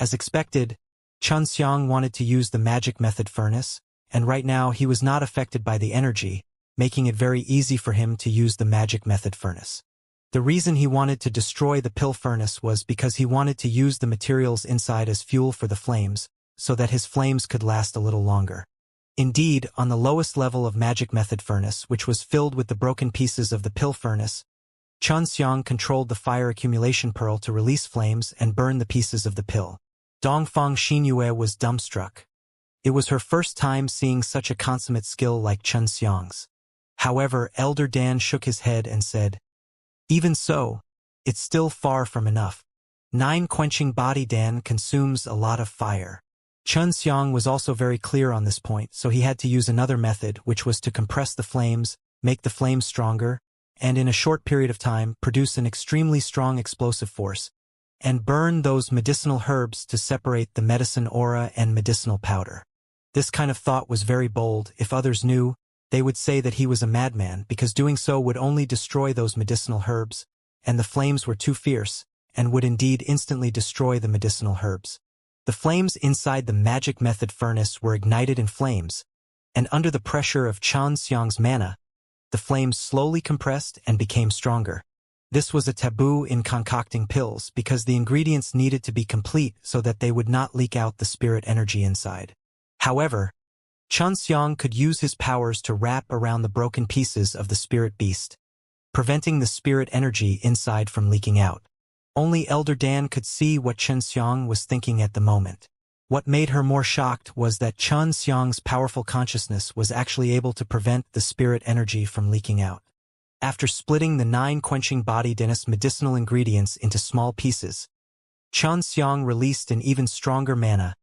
As expected, Xianxia wanted to use the magic method furnace, and right now he was not affected by the energy, making it very easy for him to use the magic method furnace. The reason he wanted to destroy the pill furnace was because he wanted to use the materials inside as fuel for the flames, so that his flames could last a little longer. Indeed, on the lowest level of magic method furnace, which was filled with the broken pieces of the pill furnace, Xianxia controlled the fire accumulation pearl to release flames and burn the pieces of the pill. Dongfang Xinyue was dumbstruck. It was her first time seeing such a consummate skill like Xianxia's. However, Elder Dan shook his head and said, "Even so, it's still far from enough. 9 quenching body Dan consumes a lot of fire." Xianxia was also very clear on this point, so he had to use another method, which was to compress the flames, make the flames stronger, and in a short period of time produce an extremely strong explosive force, and burn those medicinal herbs to separate the medicine aura and medicinal powder. This kind of thought was very bold. If others knew, they would say that he was a madman, because doing so would only destroy those medicinal herbs, and the flames were too fierce, and would indeed instantly destroy the medicinal herbs. The flames inside the magic method furnace were ignited in flames, and under the pressure of Xianxia's mana, the flames slowly compressed and became stronger. This was a taboo in concocting pills because the ingredients needed to be complete so that they would not leak out the spirit energy inside. However, Xianxia could use his powers to wrap around the broken pieces of the spirit beast, preventing the spirit energy inside from leaking out. Only Elder Dan could see what Xianxia was thinking at the moment. What made her more shocked was that Xianxia's powerful consciousness was actually able to prevent the spirit energy from leaking out. After splitting the 9 quenching body Dennis medicinal ingredients into small pieces, Xianxia released an even stronger mana,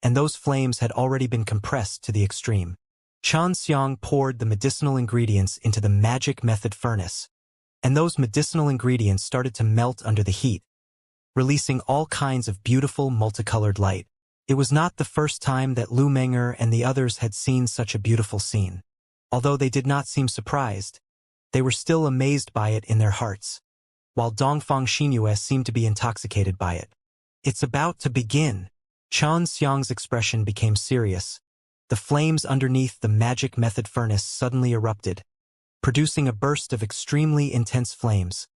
and those flames had already been compressed to the extreme. Xianxia poured the medicinal ingredients into the magic method furnace, and those medicinal ingredients started to melt under the heat, releasing all kinds of beautiful multicolored light. It was not the first time that Lu Menger and the others had seen such a beautiful scene. Although they did not seem surprised, they were still amazed by it in their hearts, while Dongfang Xinyue seemed to be intoxicated by it. "It's about to begin." Xianxia's expression became serious. The flames underneath the magic method furnace suddenly erupted, producing a burst of extremely intense flames,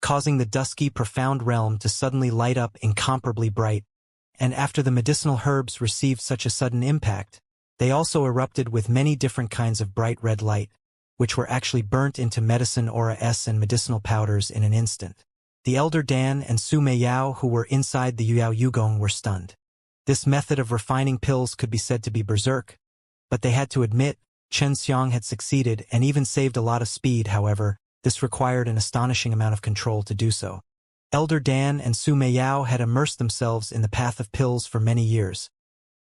causing the dusky profound realm to suddenly light up incomparably bright. And after the medicinal herbs received such a sudden impact, they also erupted with many different kinds of bright red light, which were actually burnt into medicine aura S and medicinal powders in an instant. The Elder Dan and Su Meiyao, who were inside the Yuyao Yugong, were stunned. This method of refining pills could be said to be berserk, but they had to admit Xianxia had succeeded and even saved a lot of speed. However, this required an astonishing amount of control to do so. Elder Dan and Su Meiyao had immersed themselves in the path of pills for many years,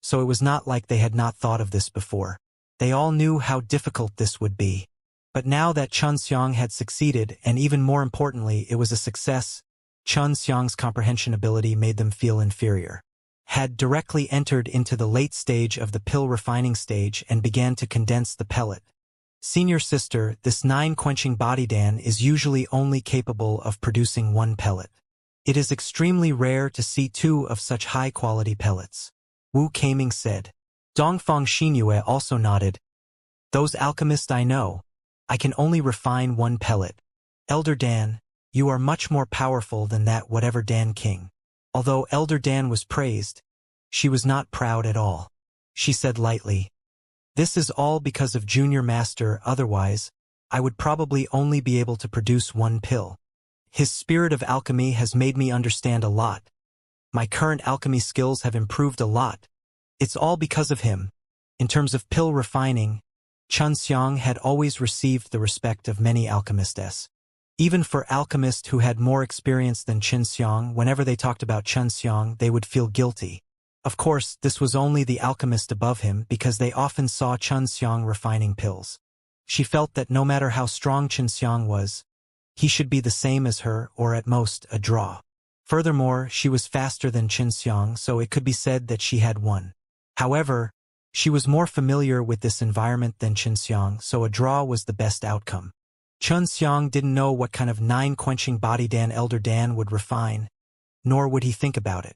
so it was not like they had not thought of this before. They all knew how difficult this would be. But now that Xianxia had succeeded, and even more importantly, it was a success, Xianxia's comprehension ability made them feel inferior. Had directly entered into the late stage of the pill refining stage and began to condense the pellet. "Senior sister, this 9 quenching body Dan is usually only capable of producing 1 pellet. It is extremely rare to see 2 of such high-quality pellets," Wu Kaming said. Dongfang Xinyue also nodded. "Those alchemists I know. I can only refine 1 pellet. Elder Dan, you are much more powerful than that whatever Dan King." Although Elder Dan was praised, she was not proud at all. She said lightly, "This is all because of Junior Master, otherwise, I would probably only be able to produce 1 pill. His spirit of alchemy has made me understand a lot. My current alchemy skills have improved a lot. It's all because of him." In terms of pill refining, Xianxia had always received the respect of many alchemists. Even for alchemists who had more experience than Xianxia, whenever they talked about Xianxia, they would feel guilty. Of course, this was only the alchemist above him because they often saw Xianxia refining pills. She felt that no matter how strong Xianxia was, he should be the same as her, or at most, a draw. Furthermore, she was faster than Xianxia, so it could be said that she had won. However, she was more familiar with this environment than Xianxia, so a draw was the best outcome. Xianxia didn't know what kind of 9 quenching body Dan Elder Dan would refine, nor would he think about it.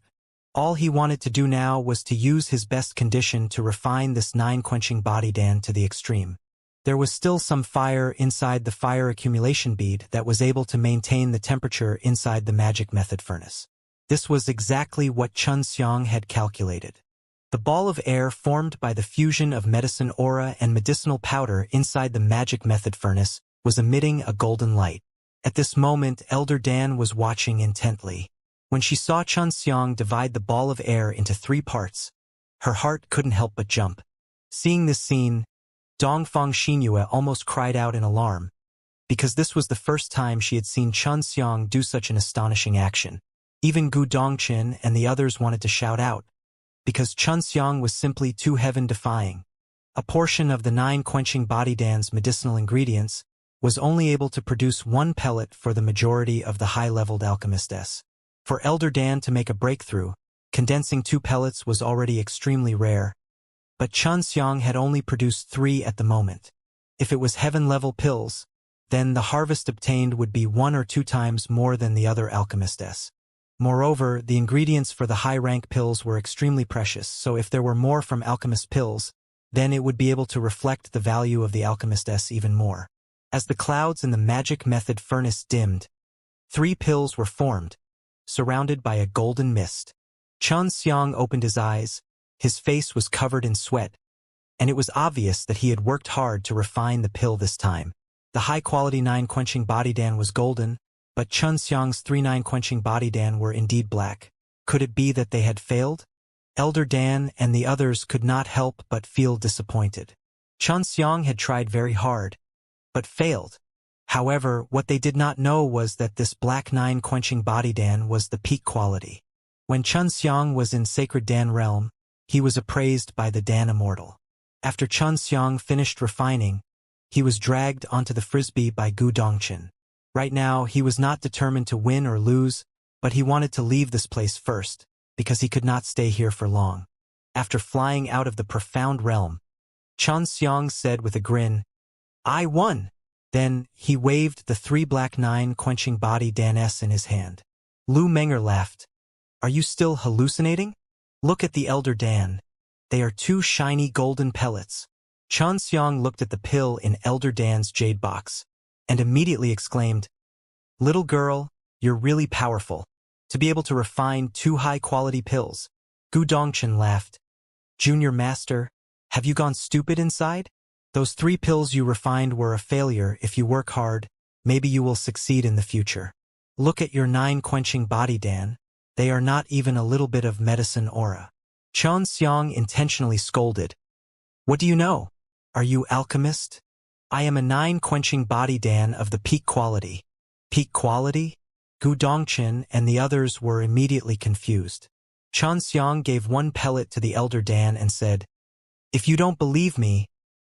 All he wanted to do now was to use his best condition to refine this 9-quenching body Dan to the extreme. There was still some fire inside the fire accumulation bead that was able to maintain the temperature inside the magic method furnace. This was exactly what Xianxia had calculated. The ball of air formed by the fusion of medicine aura and medicinal powder inside the magic method furnace was emitting a golden light. At this moment, Elder Dan was watching intently. When she saw Xianxia divide the ball of air into 3 parts, her heart couldn't help but jump. Seeing this scene, Dongfang Xinyue almost cried out in alarm, because this was the first time she had seen Xianxia do such an astonishing action. Even Gu Dongqin and the others wanted to shout out, because Xianxia was simply too heaven-defying. A portion of the 9-quenching body Dan's medicinal ingredients was only able to produce 1 pellet for the majority of the high-leveled alchemists. For Elder Dan to make a breakthrough, condensing 2 pellets was already extremely rare, but Xianxia had only produced 3 at the moment. If it was heaven-level pills, then the harvest obtained would be 1 or 2 times more than the other alchemists. Moreover, the ingredients for the high-rank pills were extremely precious, so if there were more from alchemist pills, then it would be able to reflect the value of the alchemists even more. As the clouds in the magic method furnace dimmed, 3 pills were formed, surrounded by a golden mist. Xianxia opened his eyes. His face was covered in sweat, and it was obvious that he had worked hard to refine the pill this time. The high-quality 9-quenching body Dan was golden, but Xianxia's 3 9-quenching body Dan were indeed black. Could it be that they had failed? Elder Dan and the others could not help but feel disappointed. Xianxia had tried very hard, but failed. However, what they did not know was that this black 9-quenching body Dan was the peak quality. When Xianxia was in Sacred Dan realm, he was appraised by the Dan Immortal. After Xianxia finished refining, he was dragged onto the frisbee by Gu Dongqin. Right now, he was not determined to win or lose, but he wanted to leave this place first, because he could not stay here for long. After flying out of the profound realm, Xianxia said with a grin, "I won!" Then, he waved the 3 black 9-quenching body Dan-s in his hand. Lu Menger laughed. "Are you still hallucinating? Look at the Elder Dan. They are 2 shiny golden pellets." Xianxia looked at the pill in Elder Dan's jade box, and immediately exclaimed, "Little girl, you're really powerful. To be able to refine 2 high-quality pills." Gu Dongqin laughed. "Junior Master, have you gone stupid inside? Those 3 pills you refined were a failure. If you work hard, maybe you will succeed in the future. Look at your 9-quenching body Dan. They are not even a little bit of medicine aura." Xianxia intentionally scolded. "What do you know? Are you alchemist? I am a 9-quenching body Dan of the peak quality." Peak quality? Gu Dongqin and the others were immediately confused. Xianxia gave 1 pellet to the Elder Dan and said, "If you don't believe me,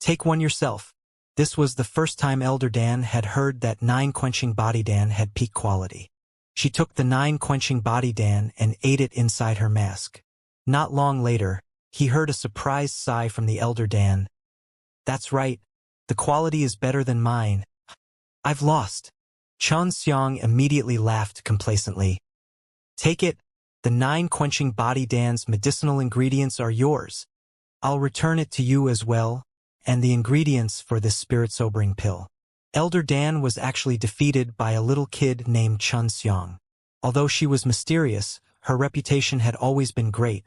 take 1 yourself." This was the first time Elder Dan had heard that 9-quenching body Dan had peak quality. She took the 9-quenching body Dan and ate it inside her mask. Not long later, he heard a surprised sigh from the Elder Dan. "That's right. The quality is better than mine. I've lost." Xianxia immediately laughed complacently. "Take it. The 9-quenching body Dan's medicinal ingredients are yours. I'll return it to you as well, and the ingredients for this spirit-sobering pill." Elder Dan was actually defeated by a little kid named Xianxia. Although she was mysterious, her reputation had always been great.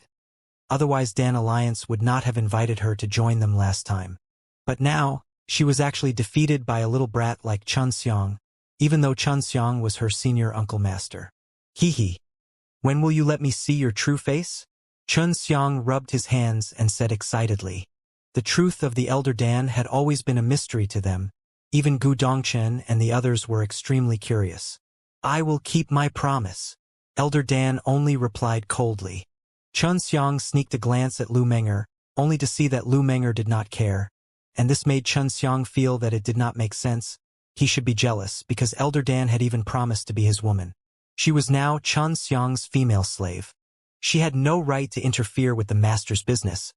Otherwise Dan Alliance would not have invited her to join them last time. But now, she was actually defeated by a little brat like Xianxia, even though Xianxia was her senior uncle master. "Hee. When will you let me see your true face?" Xianxia rubbed his hands and said excitedly. The truth of the Elder Dan had always been a mystery to them. Even Gu Dongqin and the others were extremely curious. "I will keep my promise." Elder Dan only replied coldly. Xianxia sneaked a glance at Lu Menger, only to see that Lu Menger did not care, and this made Xianxia feel that it did not make sense. He should be jealous, because Elder Dan had even promised to be his woman. She was now Xianxia's female slave. She had no right to interfere with the master's business.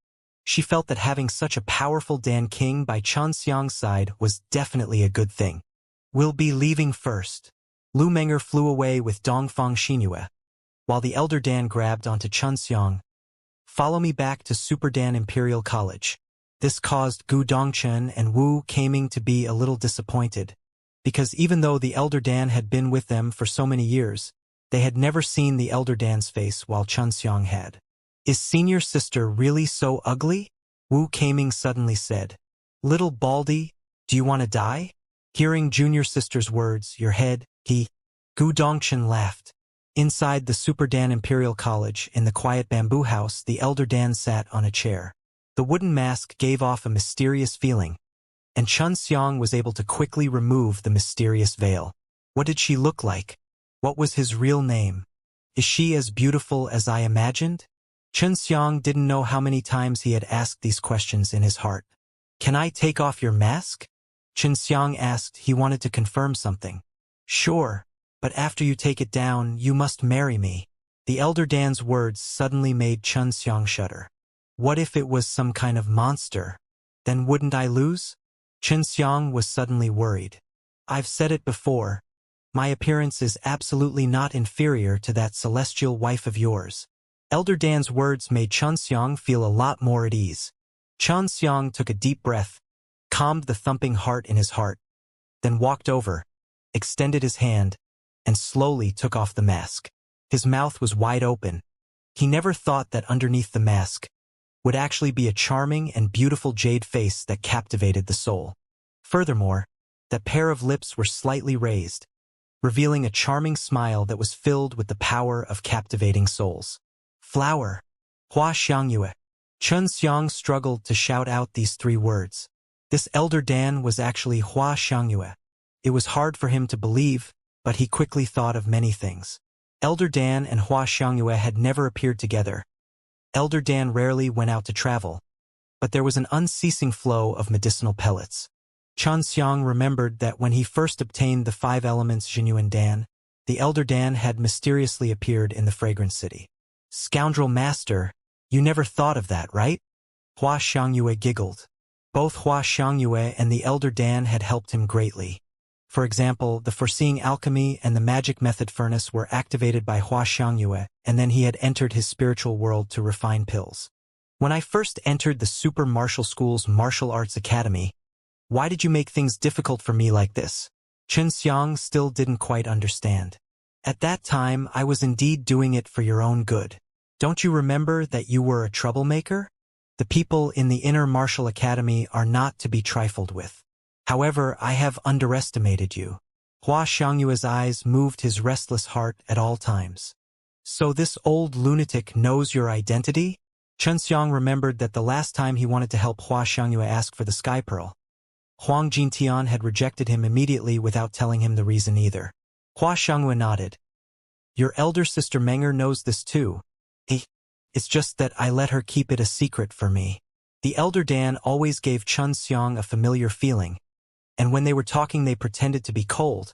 She felt that having such a powerful Dan King by Xianxia's side was definitely a good thing. "We'll be leaving first." Lu Menger flew away with Dongfang Xinyue. while the elder Dan grabbed onto Xianxia. Follow me back to Super Dan Imperial College. This caused Gu Dongchen and Wu Kaming to be a little disappointed, because even though the elder Dan had been with them for so many years, they had never seen the elder Dan's face while Xianxia had. Is senior sister really so ugly? Wu Kaming suddenly said. Little Baldy, do you want to die? Hearing junior sister's words, your head, Gu Dongchen laughed. Inside the Super Dan Imperial College, in the quiet bamboo house, the elder Dan sat on a chair. The wooden mask gave off a mysterious feeling, and Xianxia was able to quickly remove the mysterious veil. What did she look like? What was his real name? Is she as beautiful as I imagined? Xianxia didn't know how many times he had asked these questions in his heart. Can I take off your mask? Xianxia asked. He wanted to confirm something. Sure, but after you take it down, you must marry me. The elder Dan's words suddenly made Xianxia shudder. What if it was some kind of monster? Then wouldn't I lose? Xianxia was suddenly worried. I've said it before. My appearance is absolutely not inferior to that celestial wife of yours. Elder Dan's words made Xianxia feel a lot more at ease. Xianxia took a deep breath, calmed the thumping heart in his heart, then walked over, extended his hand, and slowly took off the mask. His mouth was wide open. He never thought that underneath the mask would actually be a charming and beautiful jade face that captivated the soul. Furthermore, that pair of lips were slightly raised, revealing a charming smile that was filled with the power of captivating souls. Flower. Hua Xiangyue. Xianxia struggled to shout out these three words. This elder Dan was actually Hua Xiangyue. It was hard for him to believe, but he quickly thought of many things. Elder Dan and Hua Xiangyue had never appeared together. Elder Dan rarely went out to travel, but there was an unceasing flow of medicinal pellets. Xianxia remembered that when he first obtained the 5 elements Genuine Dan, the elder Dan had mysteriously appeared in the fragrance city. Scoundrel master, you never thought of that, right? Hua Xiangyue giggled. Both Hua Xiangyue and the elder Dan had helped him greatly. For example, the foreseeing alchemy and the magic method furnace were activated by Hua Xiangyue, and then he had entered his spiritual world to refine pills. When I first entered the Super Martial School's Martial Arts Academy, why did you make things difficult for me like this? Xianxia still didn't quite understand. At that time, I was indeed doing it for your own good. Don't you remember that you were a troublemaker? The people in the Inner Martial Academy are not to be trifled with. However, I have underestimated you. Hua Xiangyue's eyes moved his restless heart at all times. So this old lunatic knows your identity? Xianxia remembered that the last time he wanted to help Hua Xiangyue ask for the Sky Pearl, Huang Jintian had rejected him immediately without telling him the reason either. Hua Xiangyue nodded. Your elder sister Menger knows this too. It's just that I let her keep it a secret for me. The elder Dan always gave Xianxia a familiar feeling, and when they were talking they pretended to be cold.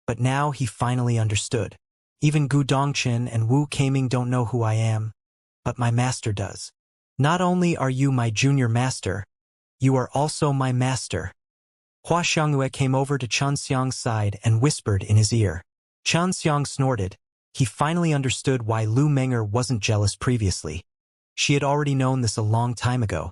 But now he finally understood. Even Gu Dongchen and Wu Kaming don't know who I am, but my master does. Not only are you my junior master, you are also my master. Hua Xiangyue came over to Xianxia's side and whispered in his ear. Xianxia snorted. He finally understood why Lu Menger wasn't jealous previously. She had already known this a long time ago.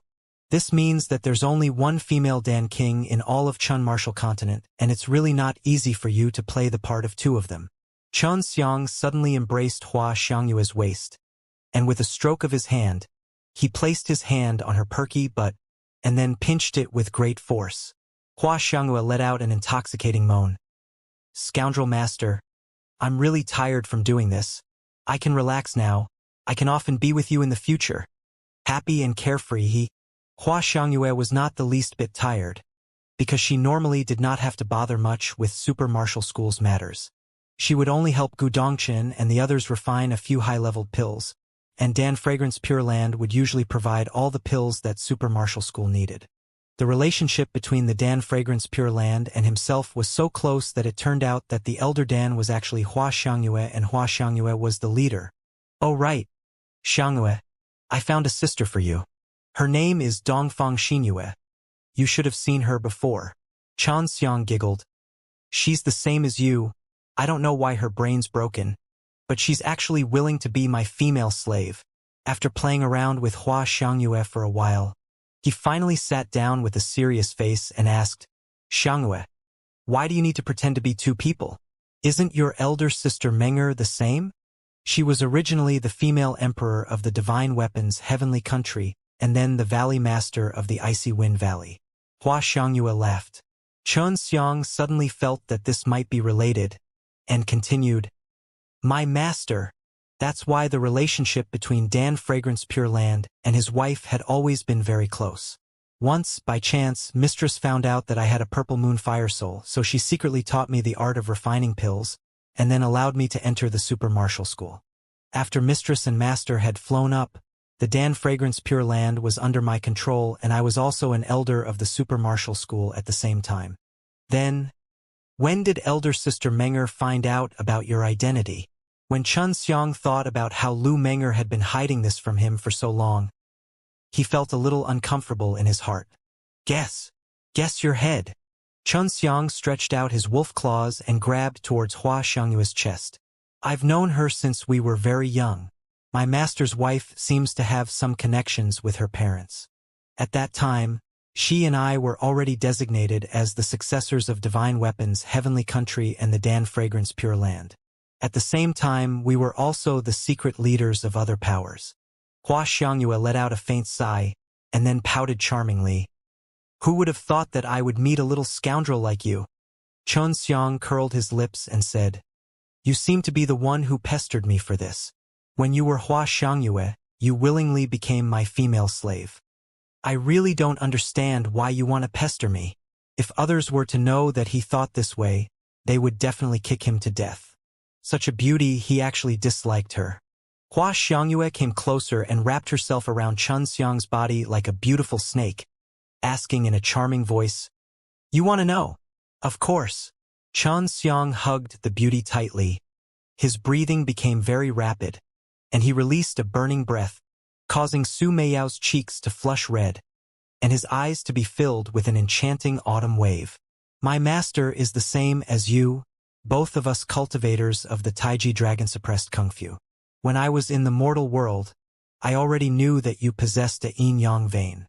This means that there's only one female Dan King in all of Chun Martial Continent, and it's really not easy for you to play the part of 2 of them. Xianxia suddenly embraced Hua Xiangyue's waist, and with a stroke of his hand, he placed his hand on her perky butt, and then pinched it with great force. Hua Xiangyue let out an intoxicating moan. Scoundrel master, I'm really tired from doing this. I can relax now. I can often be with you in the future. Happy and carefree Hua Xiangyue was not the least bit tired, because she normally did not have to bother much with Super Martial School's matters. She would only help Gu Dongchen and the others refine a few high-leveled pills, and Dan Fragrance Pure Land would usually provide all the pills that Super Martial School needed. The relationship between the Dan Fragrance Pure Land and himself was so close that it turned out that the elder Dan was actually Hua Xiangyue and Hua Xiangyue was the leader. Oh right, Xiangyue, I found a sister for you. Her name is Dongfang Xinyue. You should have seen her before. Xianxia giggled. She's the same as you. I don't know why her brain's broken, but she's actually willing to be my female slave. After playing around with Hua Xiangyue for a while, he finally sat down with a serious face and asked, Xiangyue, why do you need to pretend to be two people? Isn't your elder sister Menger the same? She was originally the female emperor of the divine weapons heavenly country and then the valley master of the icy wind valley. Hua Xiangyue laughed. Chen Xiang suddenly felt that this might be related, and continued, My master. That's why the relationship between Dan Fragrance Pure Land and his wife had always been very close. Once, by chance, Mistress found out that I had a purple moon fire soul, so she secretly taught me the art of refining pills, and then allowed me to enter the super martial school. After Mistress and Master had flown up, the Dan Fragrance Pure Land was under my control, and I was also an elder of the super martial school at the same time. Then, when did elder sister Menger find out about your identity? When Chen Xiang thought about how Lu Menger had been hiding this from him for so long, he felt a little uncomfortable in his heart. Guess your head. Chen Xiang stretched out his wolf claws and grabbed towards Hua Xiangyue's chest. I've known her since we were very young. My master's wife seems to have some connections with her parents. At that time, she and I were already designated as the successors of Divine Weapons Heavenly Country and the Dan Fragrance Pure Land. At the same time, we were also the secret leaders of other powers. Hua Xiangyue let out a faint sigh, and then pouted charmingly. Who would have thought that I would meet a little scoundrel like you? Chen Xiang curled his lips and said, You seem to be the one who pestered me for this. When you were Hua Xiangyue, you willingly became my female slave. I really don't understand why you want to pester me. If others were to know that he thought this way, they would definitely kick him to death. Such a beauty, he actually disliked her. Hua Xiangyue came closer and wrapped herself around Chen Xiang's body like a beautiful snake, asking in a charming voice, You want to know? Of course. Chen Xiang hugged the beauty tightly. His breathing became very rapid, and he released a burning breath, causing Su Meiyao's cheeks to flush red, and his eyes to be filled with an enchanting autumn wave. My master is the same as you, both of us cultivators of the Taiji dragon-suppressed Kung Fu. When I was in the mortal world, I already knew that you possessed a yin-yang vein.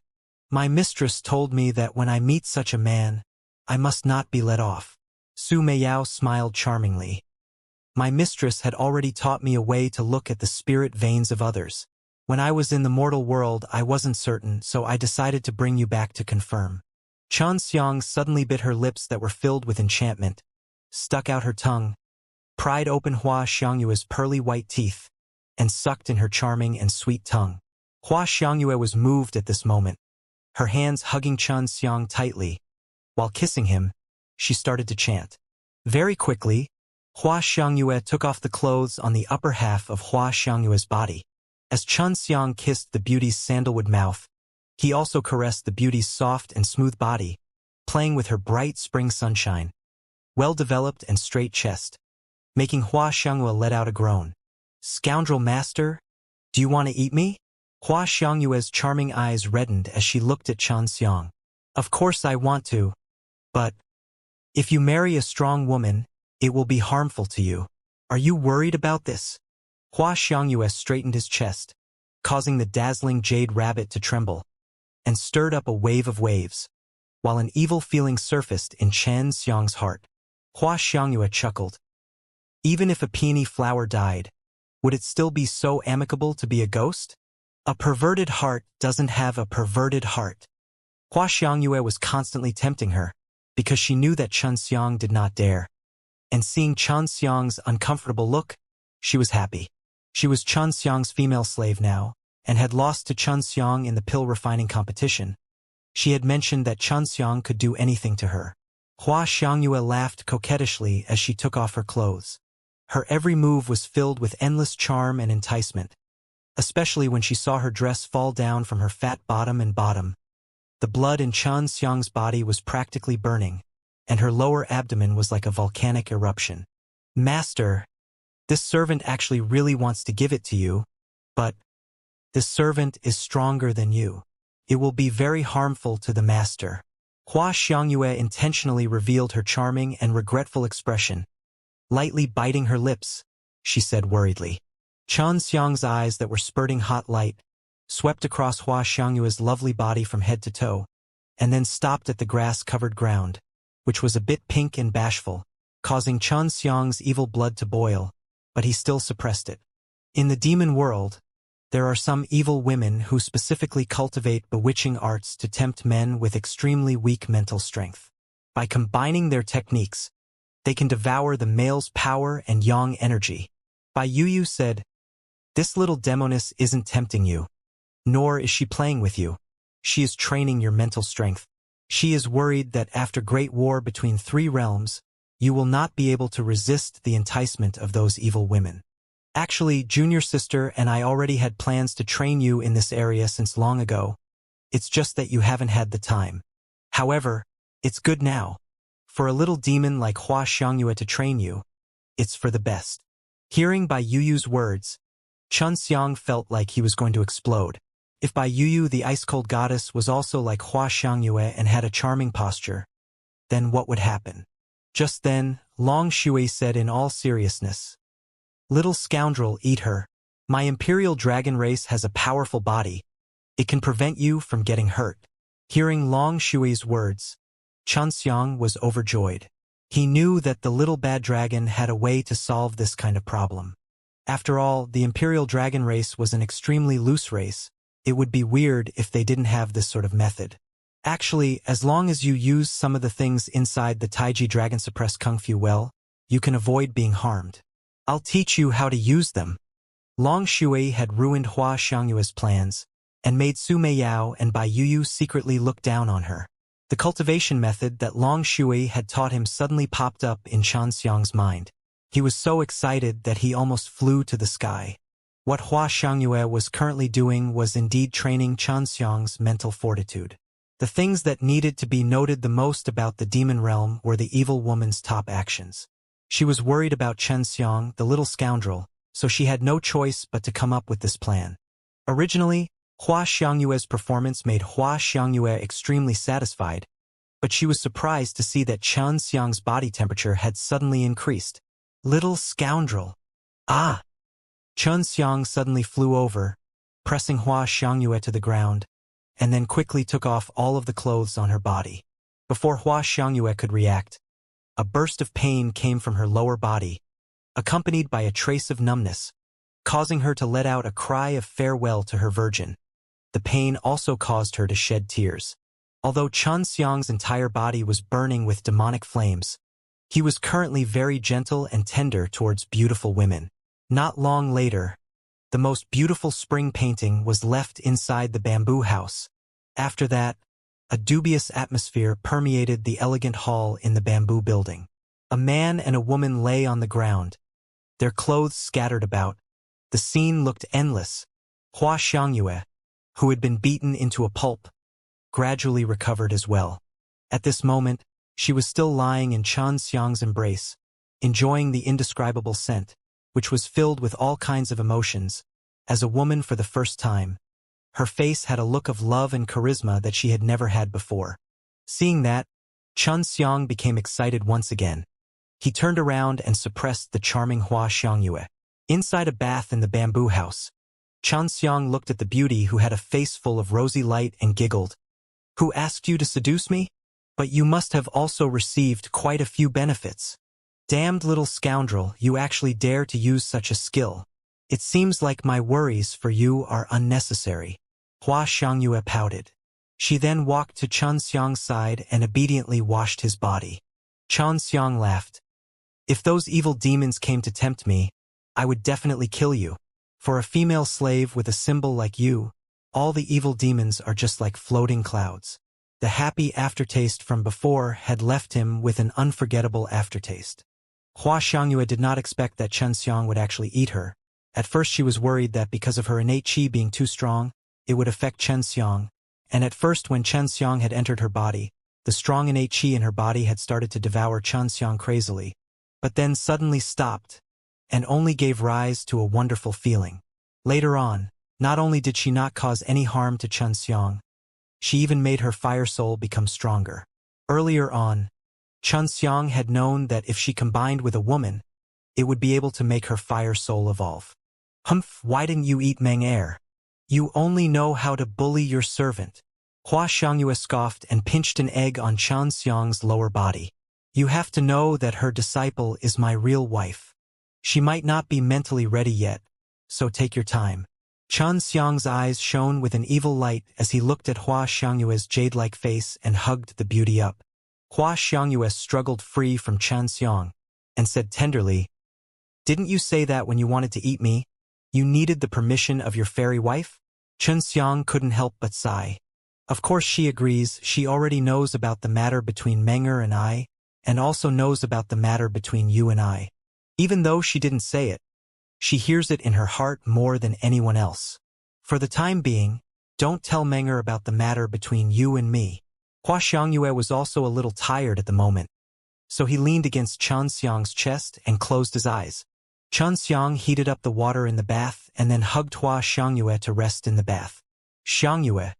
My mistress told me that when I meet such a man, I must not be let off. Su Meiyao smiled charmingly. My mistress had already taught me a way to look at the spirit veins of others. When I was in the mortal world, I wasn't certain, so I decided to bring you back to confirm. Chen Xiang suddenly bit her lips that were filled with enchantment, stuck out her tongue, pried open Hua Xiangyue's pearly white teeth, and sucked in her charming and sweet tongue. Hua Xiangyue was moved at this moment, her hands hugging Chen Xiang tightly. While kissing him, she started to chant. Very quickly, Hua Xiangyue took off the clothes on the upper half of Hua Xiangyue's body. As Chen Xiang kissed the beauty's sandalwood mouth, he also caressed the beauty's soft and smooth body, playing with her bright spring sunshine, well-developed and straight chest, making Hua Xiangyue let out a groan. Scoundrel master, do you want to eat me? Hua Xiangyue's charming eyes reddened as she looked at Chen Xiang. Of course I want to, but if you marry a strong woman, it will be harmful to you. Are you worried about this? Hua Xiangyue straightened his chest, causing the dazzling jade rabbit to tremble, and stirred up a wave of waves, while an evil feeling surfaced in Chen Xiang's heart. Hua Xiangyue chuckled. Even if a peony flower died, would it still be so amicable to be a ghost? A perverted heart doesn't have a perverted heart. Hua Xiangyue was constantly tempting her, because she knew that Chen Xiang did not dare. And seeing Chen Xiang's uncomfortable look, she was happy. She was Chen Xiang's female slave now, and had lost to Chen Xiang in the pill refining competition. She had mentioned that Chen Xiang could do anything to her. Hua Xiangyue laughed coquettishly as she took off her clothes. Her every move was filled with endless charm and enticement, especially when she saw her dress fall down from her fat bottom and bottom. The blood in Chen Xiang's body was practically burning, and her lower abdomen was like a volcanic eruption. Master, this servant actually really wants to give it to you, but this servant is stronger than you. It will be very harmful to the master. Hua Xiangyue intentionally revealed her charming and regretful expression, lightly biting her lips, she said worriedly. Xianxia's eyes that were spurting hot light swept across Hua Xiangyue's lovely body from head to toe, and then stopped at the grass-covered ground, which was a bit pink and bashful, causing Xianxia's evil blood to boil, but he still suppressed it. In the demon world, there are some evil women who specifically cultivate bewitching arts to tempt men with extremely weak mental strength. By combining their techniques, they can devour the male's power and yang energy. Bai Yuyu said, "This little demoness isn't tempting you, nor is she playing with you. She is training your mental strength. She is worried that after great war between 3 realms, you will not be able to resist the enticement of those evil women. Actually, junior sister and I already had plans to train you in this area since long ago. It's just that you haven't had the time. However, it's good now. For a little demon like Hua Xiangyue to train you, it's for the best." Hearing Bai Yuyu's words, Xianxiang felt like he was going to explode. If Bai Yuyu, the ice-cold goddess, was also like Hua Xiangyue and had a charming posture, then what would happen? Just then, Long Shui said in all seriousness, "Little scoundrel, eat her. My imperial dragon race has a powerful body. It can prevent you from getting hurt." Hearing Long Shui's words, Xianxiang was overjoyed. He knew that the little bad dragon had a way to solve this kind of problem. After all, the imperial dragon race was an extremely loose race. It would be weird if they didn't have this sort of method. Actually, as long as you use some of the things inside the Taiji Dragon Suppressed Kung Fu well, you can avoid being harmed. I'll teach you how to use them. Long Shui had ruined Hua Xiangyue's plans, and made Su Meiyao and Bai Yuyu secretly look down on her. The cultivation method that Long Shui had taught him suddenly popped up in Xianxiang's mind. He was so excited that he almost flew to the sky. What Hua Xiangyue was currently doing was indeed training Xianxiang's mental fortitude. The things that needed to be noted the most about the demon realm were the evil woman's top actions. She was worried about Xianxiang, the little scoundrel, so she had no choice but to come up with this plan. Originally, Hua Xiangyue's performance made Hua Xiangyue extremely satisfied, but she was surprised to see that Xianxiang's body temperature had suddenly increased. Little scoundrel! Ah! Xianxiang suddenly flew over, pressing Hua Xiangyue to the ground, and then quickly took off all of the clothes on her body. Before Hua Xiangyue could react, a burst of pain came from her lower body, accompanied by a trace of numbness, causing her to let out a cry of farewell to her virgin. The pain also caused her to shed tears. Although Xianxiang's entire body was burning with demonic flames, he was currently very gentle and tender towards beautiful women. Not long later, the most beautiful spring painting was left inside the bamboo house. After that, a dubious atmosphere permeated the elegant hall in the bamboo building. A man and a woman lay on the ground, their clothes scattered about. The scene looked endless. Hua Xiangyue, who had been beaten into a pulp, gradually recovered as well. At this moment, she was still lying in Xianxiang's embrace, enjoying the indescribable scent, which was filled with all kinds of emotions. As a woman for the first time, her face had a look of love and charisma that she had never had before. Seeing that, Xianxiang became excited once again. He turned around and suppressed the charming Hua Xiangyue. Inside a bath in the bamboo house, Xianxiang looked at the beauty who had a face full of rosy light and giggled. "Who asked you to seduce me? But you must have also received quite a few benefits. Damned little scoundrel, you actually dare to use such a skill. It seems like my worries for you are unnecessary." Hua Xiangyue pouted. She then walked to Xianxiang's side and obediently washed his body. Xianxiang laughed. "If those evil demons came to tempt me, I would definitely kill you. For a female slave with a symbol like you, all the evil demons are just like floating clouds." The happy aftertaste from before had left him with an unforgettable aftertaste. Hua Xiangyue did not expect that Xianxiang would actually eat her. At first she was worried that because of her innate qi being too strong, it would affect Xianxiang, and at first when Xianxiang had entered her body, the strong innate qi in her body had started to devour Xianxiang crazily, but then suddenly stopped, and only gave rise to a wonderful feeling. Later on, not only did she not cause any harm to Xianxiang, she even made her fire soul become stronger. Earlier on, Xianxiang had known that if she combined with a woman, it would be able to make her fire soul evolve. Humph, why didn't you eat Meng Er? You only know how to bully your servant. Hua Xiangyue scoffed and pinched an egg on Xianxiang's lower body. You have to know that her disciple is my real wife. She might not be mentally ready yet, so take your time. Xianxiang's eyes shone with an evil light as he looked at Hua Xiangyue's jade-like face and hugged the beauty up. Hua Xiangyue struggled free from Xianxiang and said tenderly, "Didn't you say that when you wanted to eat me? You needed the permission of your fairy wife?" Xianxiang couldn't help but sigh. Of course she agrees. She already knows about the matter between Menger and I, and also knows about the matter between you and I. Even though she didn't say it, she hears it in her heart more than anyone else. For the time being, don't tell Menger about the matter between you and me. Hua Xiangyue was also a little tired at the moment, so he leaned against Xianxiang's chest and closed his eyes. Xianxiang heated up the water in the bath and then hugged Hua Xiangyue to rest in the bath. "Xiangyue,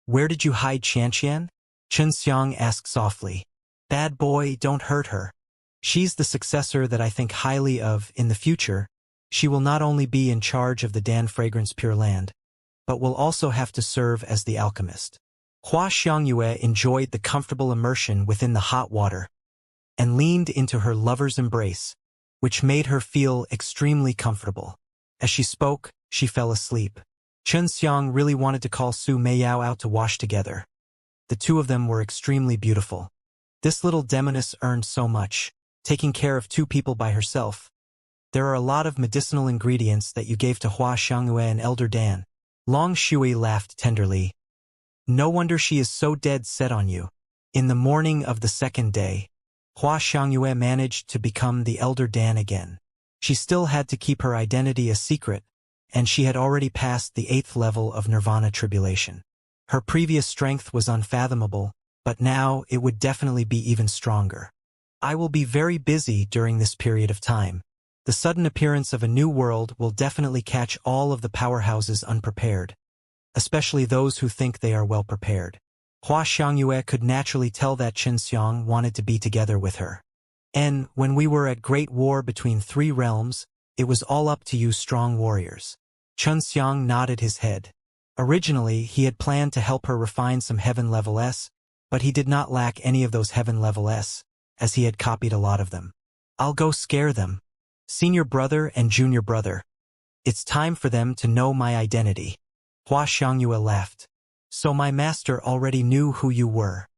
where did you hide Xianxian?" Xianxiang asked softly. "Bad boy, don't hurt her. She's the successor that I think highly of in the future. She will not only be in charge of the Dan Fragrance Pure Land, but will also have to serve as the alchemist." Hua Xiangyue enjoyed the comfortable immersion within the hot water and leaned into her lover's embrace, which made her feel extremely comfortable. As she spoke, she fell asleep. Xianxiang really wanted to call Su Meiyao out to wash together. The two of them were extremely beautiful. This little demoness earned so much, taking care of two people by herself. There are a lot of medicinal ingredients that you gave to Hua Xiangyue and Elder Dan. Long Shui laughed tenderly. No wonder she is so dead set on you. In the morning of the second day, Hua Xiangyue managed to become the Elder Dan again. She still had to keep her identity a secret, and she had already passed the 8th level of Nirvana Tribulation. Her previous strength was unfathomable, but now it would definitely be even stronger. I will be very busy during this period of time. The sudden appearance of a new world will definitely catch all of the powerhouses unprepared, especially those who think they are well prepared. Hua Xiangyue could naturally tell that Xianxiang wanted to be together with her. And when we were at great war between 3 realms, it was all up to you strong warriors. Xianxiang nodded his head. Originally, he had planned to help her refine some Heaven Level S, but he did not lack any of those Heaven Level S, as he had copied a lot of them. I'll go scare them. Senior brother and junior brother. It's time for them to know my identity. Hua Xiangyue laughed. So my master already knew who you were.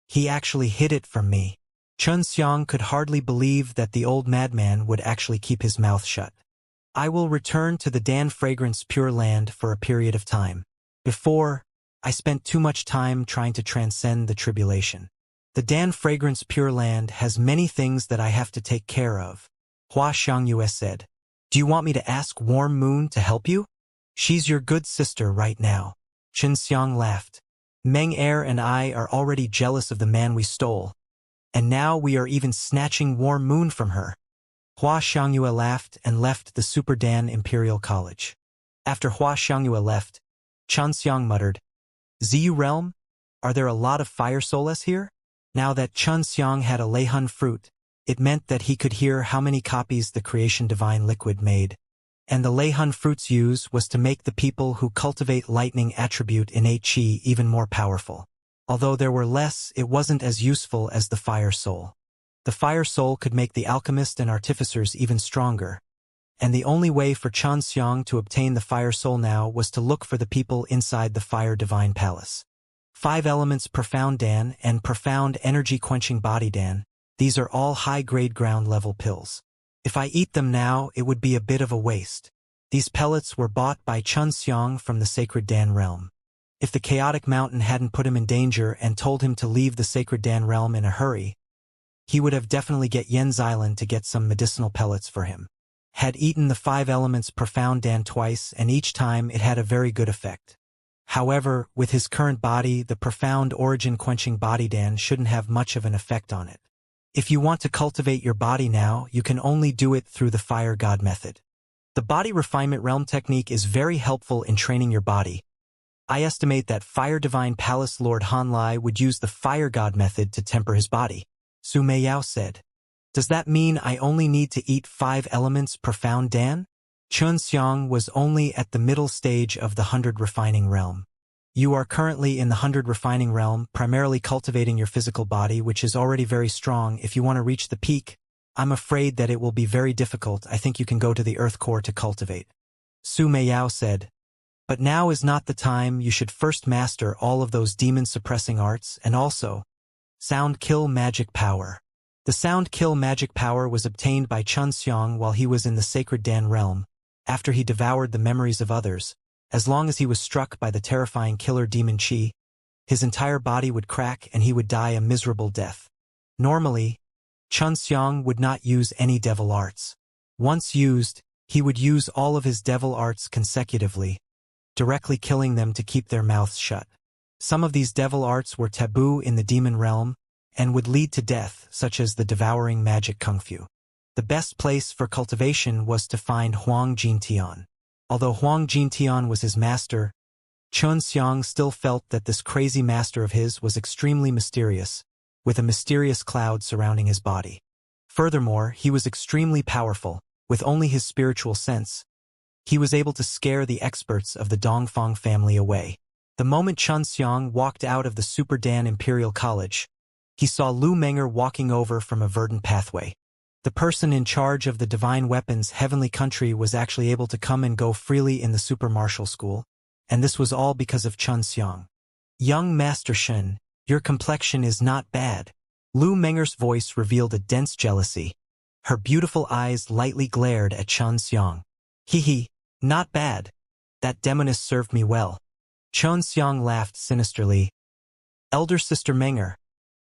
He actually hid it from me. Xianxiang could hardly believe that the old madman would actually keep his mouth shut. I will return to the Dan Fragrance Pure Land for a period of time. Before, I spent too much time trying to transcend the tribulation. The Dan Fragrance Pure Land has many things that I have to take care of. Hua Xiangyue said. Do you want me to ask Warm Moon to help you? She's your good sister right now. Xianxiang laughed. Meng Er and I are already jealous of the man we stole, and now we are even snatching Warm Moon from her. Hua Xiangyue laughed and left the Super Dan Imperial College. After Hua Xiangyue left, Xianxiang muttered, Ziyu Realm? Are there a lot of Fire Souls here? Now that Xianxiang had a Leihun fruit, it meant that he could hear how many copies the Creation Divine Liquid made. And the Leihun fruit's use was to make the people who cultivate lightning attribute innate Qi even more powerful. Although there were less, it wasn't as useful as the Fire Soul. The Fire Soul could make the alchemist and artificers even stronger. And the only way for Xianxiang to obtain the Fire Soul now was to look for the people inside the Fire Divine Palace. 5 Elements Profound Dan and Profound Energy Quenching Body Dan, these are all high-grade ground-level pills. If I eat them now, it would be a bit of a waste. These pellets were bought by Xianxiang from the Sacred Dan Realm. If the Chaotic Mountain hadn't put him in danger and told him to leave the Sacred Dan Realm in a hurry, he would have definitely get Yen's Island to get some medicinal pellets for him. Had eaten the 5 Elements Profound Dan twice, and each time it had a very good effect. However, with his current body, the Profound Origin Quenching Body Dan shouldn't have much of an effect on it. If you want to cultivate your body now, you can only do it through the Fire God method. The Body Refinement Realm technique is very helpful in training your body. I estimate that Fire Divine Palace Lord Hanlai would use the Fire God method to temper his body. Su Meiyao said. Does that mean I only need to eat 5 elements profound Dan? Xianxia was only at the middle stage of the 100 refining realm. You are currently in the 100 refining realm, primarily cultivating your physical body, which is already very strong. If you want to reach the peak, I'm afraid that it will be very difficult. I think you can go to the earth core to cultivate. Su Meiyao said. But now is not the time. You should first master all of those demon-suppressing arts, and also sound kill magic power. The sound kill magic power was obtained by Xianxia while he was in the sacred Dan realm, after he devoured the memories of others. As long as he was struck by the terrifying killer demon Qi, his entire body would crack and he would die a miserable death. Normally, Xianxia would not use any devil arts. Once used, he would use all of his devil arts consecutively, directly killing them to keep their mouths shut. Some of these devil arts were taboo in the demon realm and would lead to death, such as the devouring magic kung fu. The best place for cultivation was to find Huang Jintian. Although Huang Jintian was his master, Xianxia still felt that this crazy master of his was extremely mysterious, with a mysterious cloud surrounding his body. Furthermore, he was extremely powerful. With only his spiritual sense, he was able to scare the experts of the Dongfang family away. The moment Xianxia walked out of the Super Dan Imperial College, he saw Lu Menger walking over from a verdant pathway. The person in charge of the Divine Weapons Heavenly Country was actually able to come and go freely in the Super Martial School, and this was all because of Xianxia. Young Master Shen, your complexion is not bad. Lu Menger's voice revealed a dense jealousy. Her beautiful eyes lightly glared at Xianxia. Hee, not bad. That demoness served me well. Xianxia laughed sinisterly. Elder Sister Menger,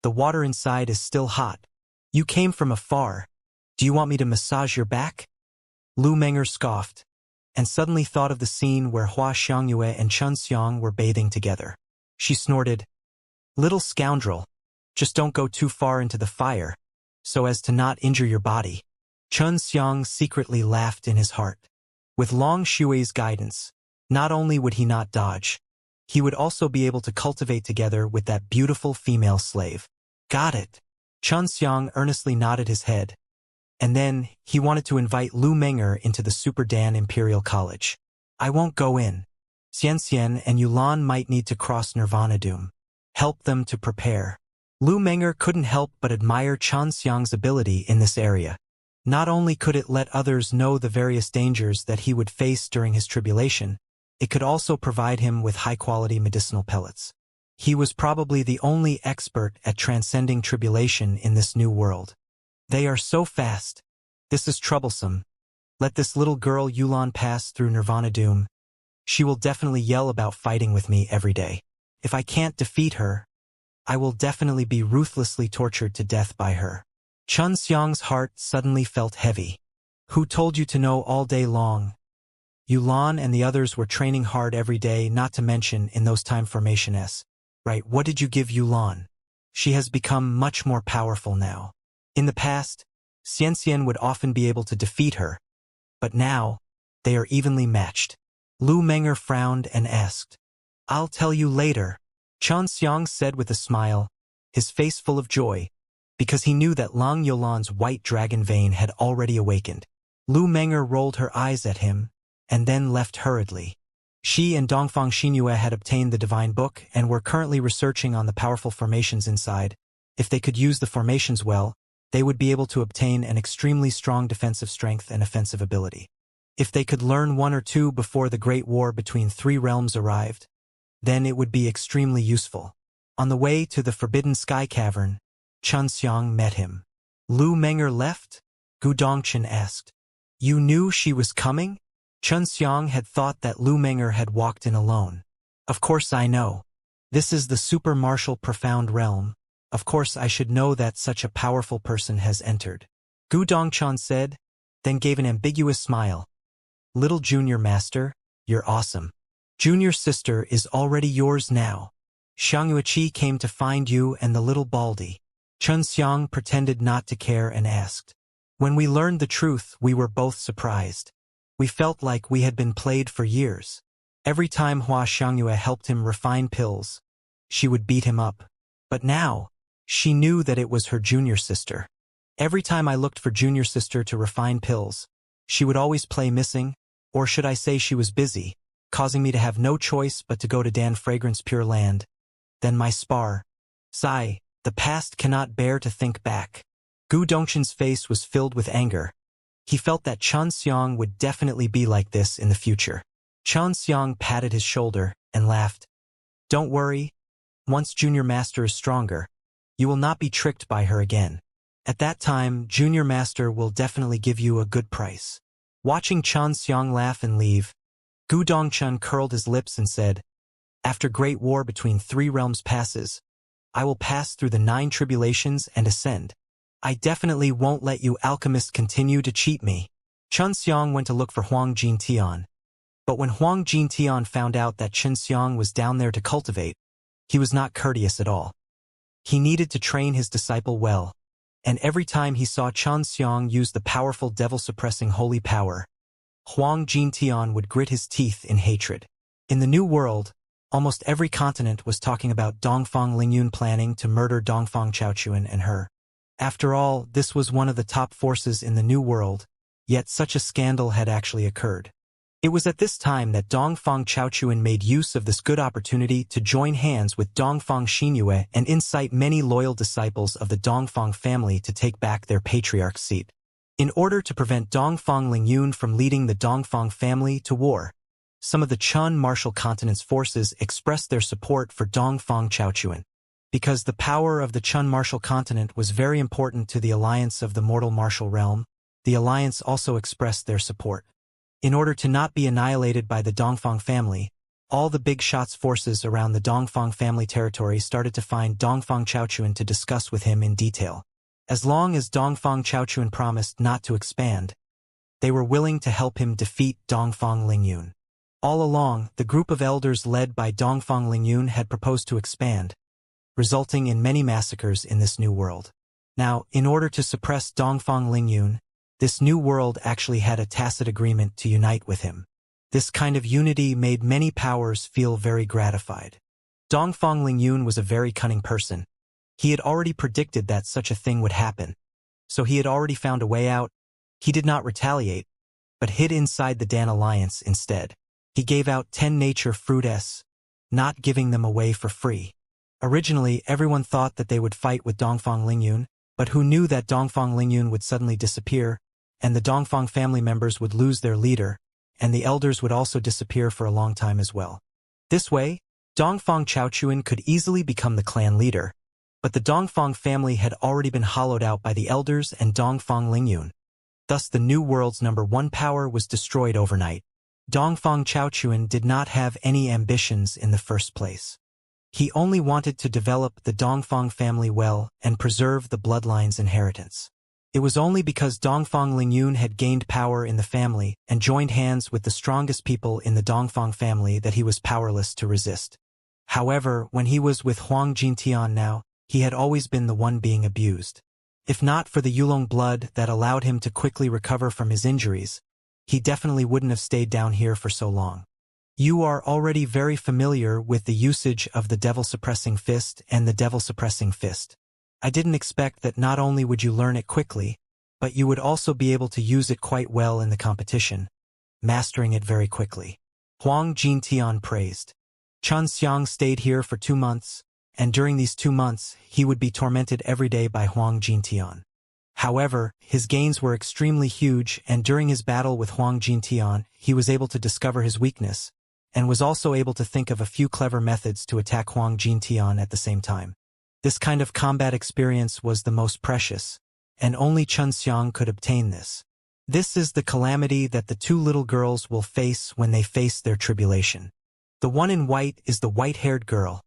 the water inside is still hot. You came from afar. Do you want me to massage your back? Lu Menger scoffed, and suddenly thought of the scene where Hua Xiangyue and Xianxia were bathing together. She snorted, Little scoundrel, just don't go too far into the fire, so as to not injure your body. Xianxia secretly laughed in his heart. With Long Xue's guidance, not only would he not dodge, he would also be able to cultivate together with that beautiful female slave. Got it. Xianxia earnestly nodded his head. And then, he wanted to invite Lu Menger into the Super Dan Imperial College. I won't go in. Xianxian and Yulan might need to cross Nirvana Doom. Help them to prepare. Lu Menger couldn't help but admire Xianxia's ability in this area. Not only could it let others know the various dangers that he would face during his tribulation, it could also provide him with high-quality medicinal pellets. He was probably the only expert at transcending tribulation in this new world. They are so fast. This is troublesome. Let this little girl Yulan pass through Nirvana Doom. She will definitely yell about fighting with me every day. If I can't defeat her, I will definitely be ruthlessly tortured to death by her. Xianxia's heart suddenly felt heavy. Who told you to know all day long? Yulan and the others were training hard every day, not to mention in those time formations. Right, what did you give Yulan? She has become much more powerful now. In the past, Xianxian would often be able to defeat her, but now, they are evenly matched. Lu Menger frowned and asked, I'll tell you later, Xianxia said with a smile, his face full of joy, because he knew that Lang Yolan's white dragon vein had already awakened. Lu Menger rolled her eyes at him, and then left hurriedly. She and Dongfang Xinyue had obtained the Divine Book and were currently researching on the powerful formations inside. If they could use the formations well, they would be able to obtain an extremely strong defensive strength and offensive ability. If they could learn one or two before the Great War between 3 realms arrived, then it would be extremely useful. On the way to the Forbidden Sky Cavern, Xianxia met him. Lu Menger left? Gu Dongchen asked. You knew she was coming? Xianxia had thought that Lu Menger had walked in alone. Of course I know. This is the Super Martial Profound Realm. Of course I should know that such a powerful person has entered. Gu Dongchen said, then gave an ambiguous smile. Little Junior Master, you're awesome. Junior Sister is already yours now. Xiangyueqi came to find you and the little Baldy. Xianxia pretended not to care and asked. When we learned the truth, we were both surprised. We felt like we had been played for years. Every time Hua Xiangyue helped him refine pills, she would beat him up. But now, she knew that it was her junior sister. Every time I looked for junior sister to refine pills, she would always play missing, or should I say she was busy, causing me to have no choice but to go to Dan Fragrance Pure Land. Then my spar. Sigh, the past cannot bear to think back. Gu Dongchen's face was filled with anger. He felt that Xianxia would definitely be like this in the future. Xianxia patted his shoulder and laughed. Don't worry. Once Junior Master is stronger, you will not be tricked by her again. At that time, Junior Master will definitely give you a good price. Watching Xianxia laugh and leave, Gu Dongchen curled his lips and said, After great war between 3 realms passes, I will pass through the 9 tribulations and ascend. I definitely won't let you Alchemist continue to cheat me. Xianxia went to look for Huang Jintian. But when Huang Jintian found out that Xianxia was down there to cultivate, he was not courteous at all. He needed to train his disciple well, and every time he saw Xianxia use the powerful devil-suppressing holy power, Huang Jintian would grit his teeth in hatred. In the New World, almost every continent was talking about Dongfang Lingyun planning to murder Dongfang Chaochuan and her. After all, this was one of the top forces in the New World, yet such a scandal had actually occurred. It was at this time that Dongfang Chaochuan made use of this good opportunity to join hands with Dongfang Xinyue and incite many loyal disciples of the Dongfang family to take back their patriarch's seat. In order to prevent Dongfang Lingyun from leading the Dongfang family to war, some of the Chun martial continent's forces expressed their support for Dongfang Chaochuan. Because the power of the Chun martial continent was very important to the alliance of the mortal martial realm, the alliance also expressed their support. In order to not be annihilated by the Dongfang family, all the big shots forces around the Dongfang family territory started to find Dongfang Chaochuan to discuss with him in detail. As long as Dongfang Chaochuan promised not to expand, they were willing to help him defeat Dongfang Lingyun. All along, the group of elders led by Dongfang Lingyun had proposed to expand, resulting in many massacres in this new world. Now, in order to suppress Dongfang Lingyun, this new world actually had a tacit agreement to unite with him. This kind of unity made many powers feel very gratified. Dongfang Lingyun was a very cunning person. He had already predicted that such a thing would happen, so he had already found a way out. He did not retaliate, but hid inside the Dan Alliance instead. He gave out 10 nature fruits, not giving them away for free. Originally, everyone thought that they would fight with Dongfang Lingyun, but who knew that Dongfang Lingyun would suddenly disappear, and the Dongfang family members would lose their leader, and the elders would also disappear for a long time as well. This way, Dongfang Chaochuan could easily become the clan leader, but the Dongfang family had already been hollowed out by the elders and Dongfang Lingyun. Thus the new world's #1 power was destroyed overnight. Dongfang Chaochuan did not have any ambitions in the first place. He only wanted to develop the Dongfang family well and preserve the bloodline's inheritance. It was only because Dongfang Lingyun had gained power in the family and joined hands with the strongest people in the Dongfang family that he was powerless to resist. However, when he was with Huang Jintian now, he had always been the one being abused. If not for the Yulong blood that allowed him to quickly recover from his injuries, he definitely wouldn't have stayed down here for so long. You are already very familiar with the usage of the devil-suppressing fist and the devil-suppressing fist. I didn't expect that not only would you learn it quickly, but you would also be able to use it quite well in the competition, mastering it very quickly. Huang Jintian praised. Xianxia stayed here for 2 months, and during these 2 months, he would be tormented every day by Huang Jintian. However, his gains were extremely huge, and during his battle with Huang Jintian, he was able to discover his weakness, and was also able to think of a few clever methods to attack Huang Jintian at the same time. This kind of combat experience was the most precious, and only Xianxia could obtain this. This is the calamity that the 2 little girls will face when they face their tribulation. The one in white is the white-haired girl,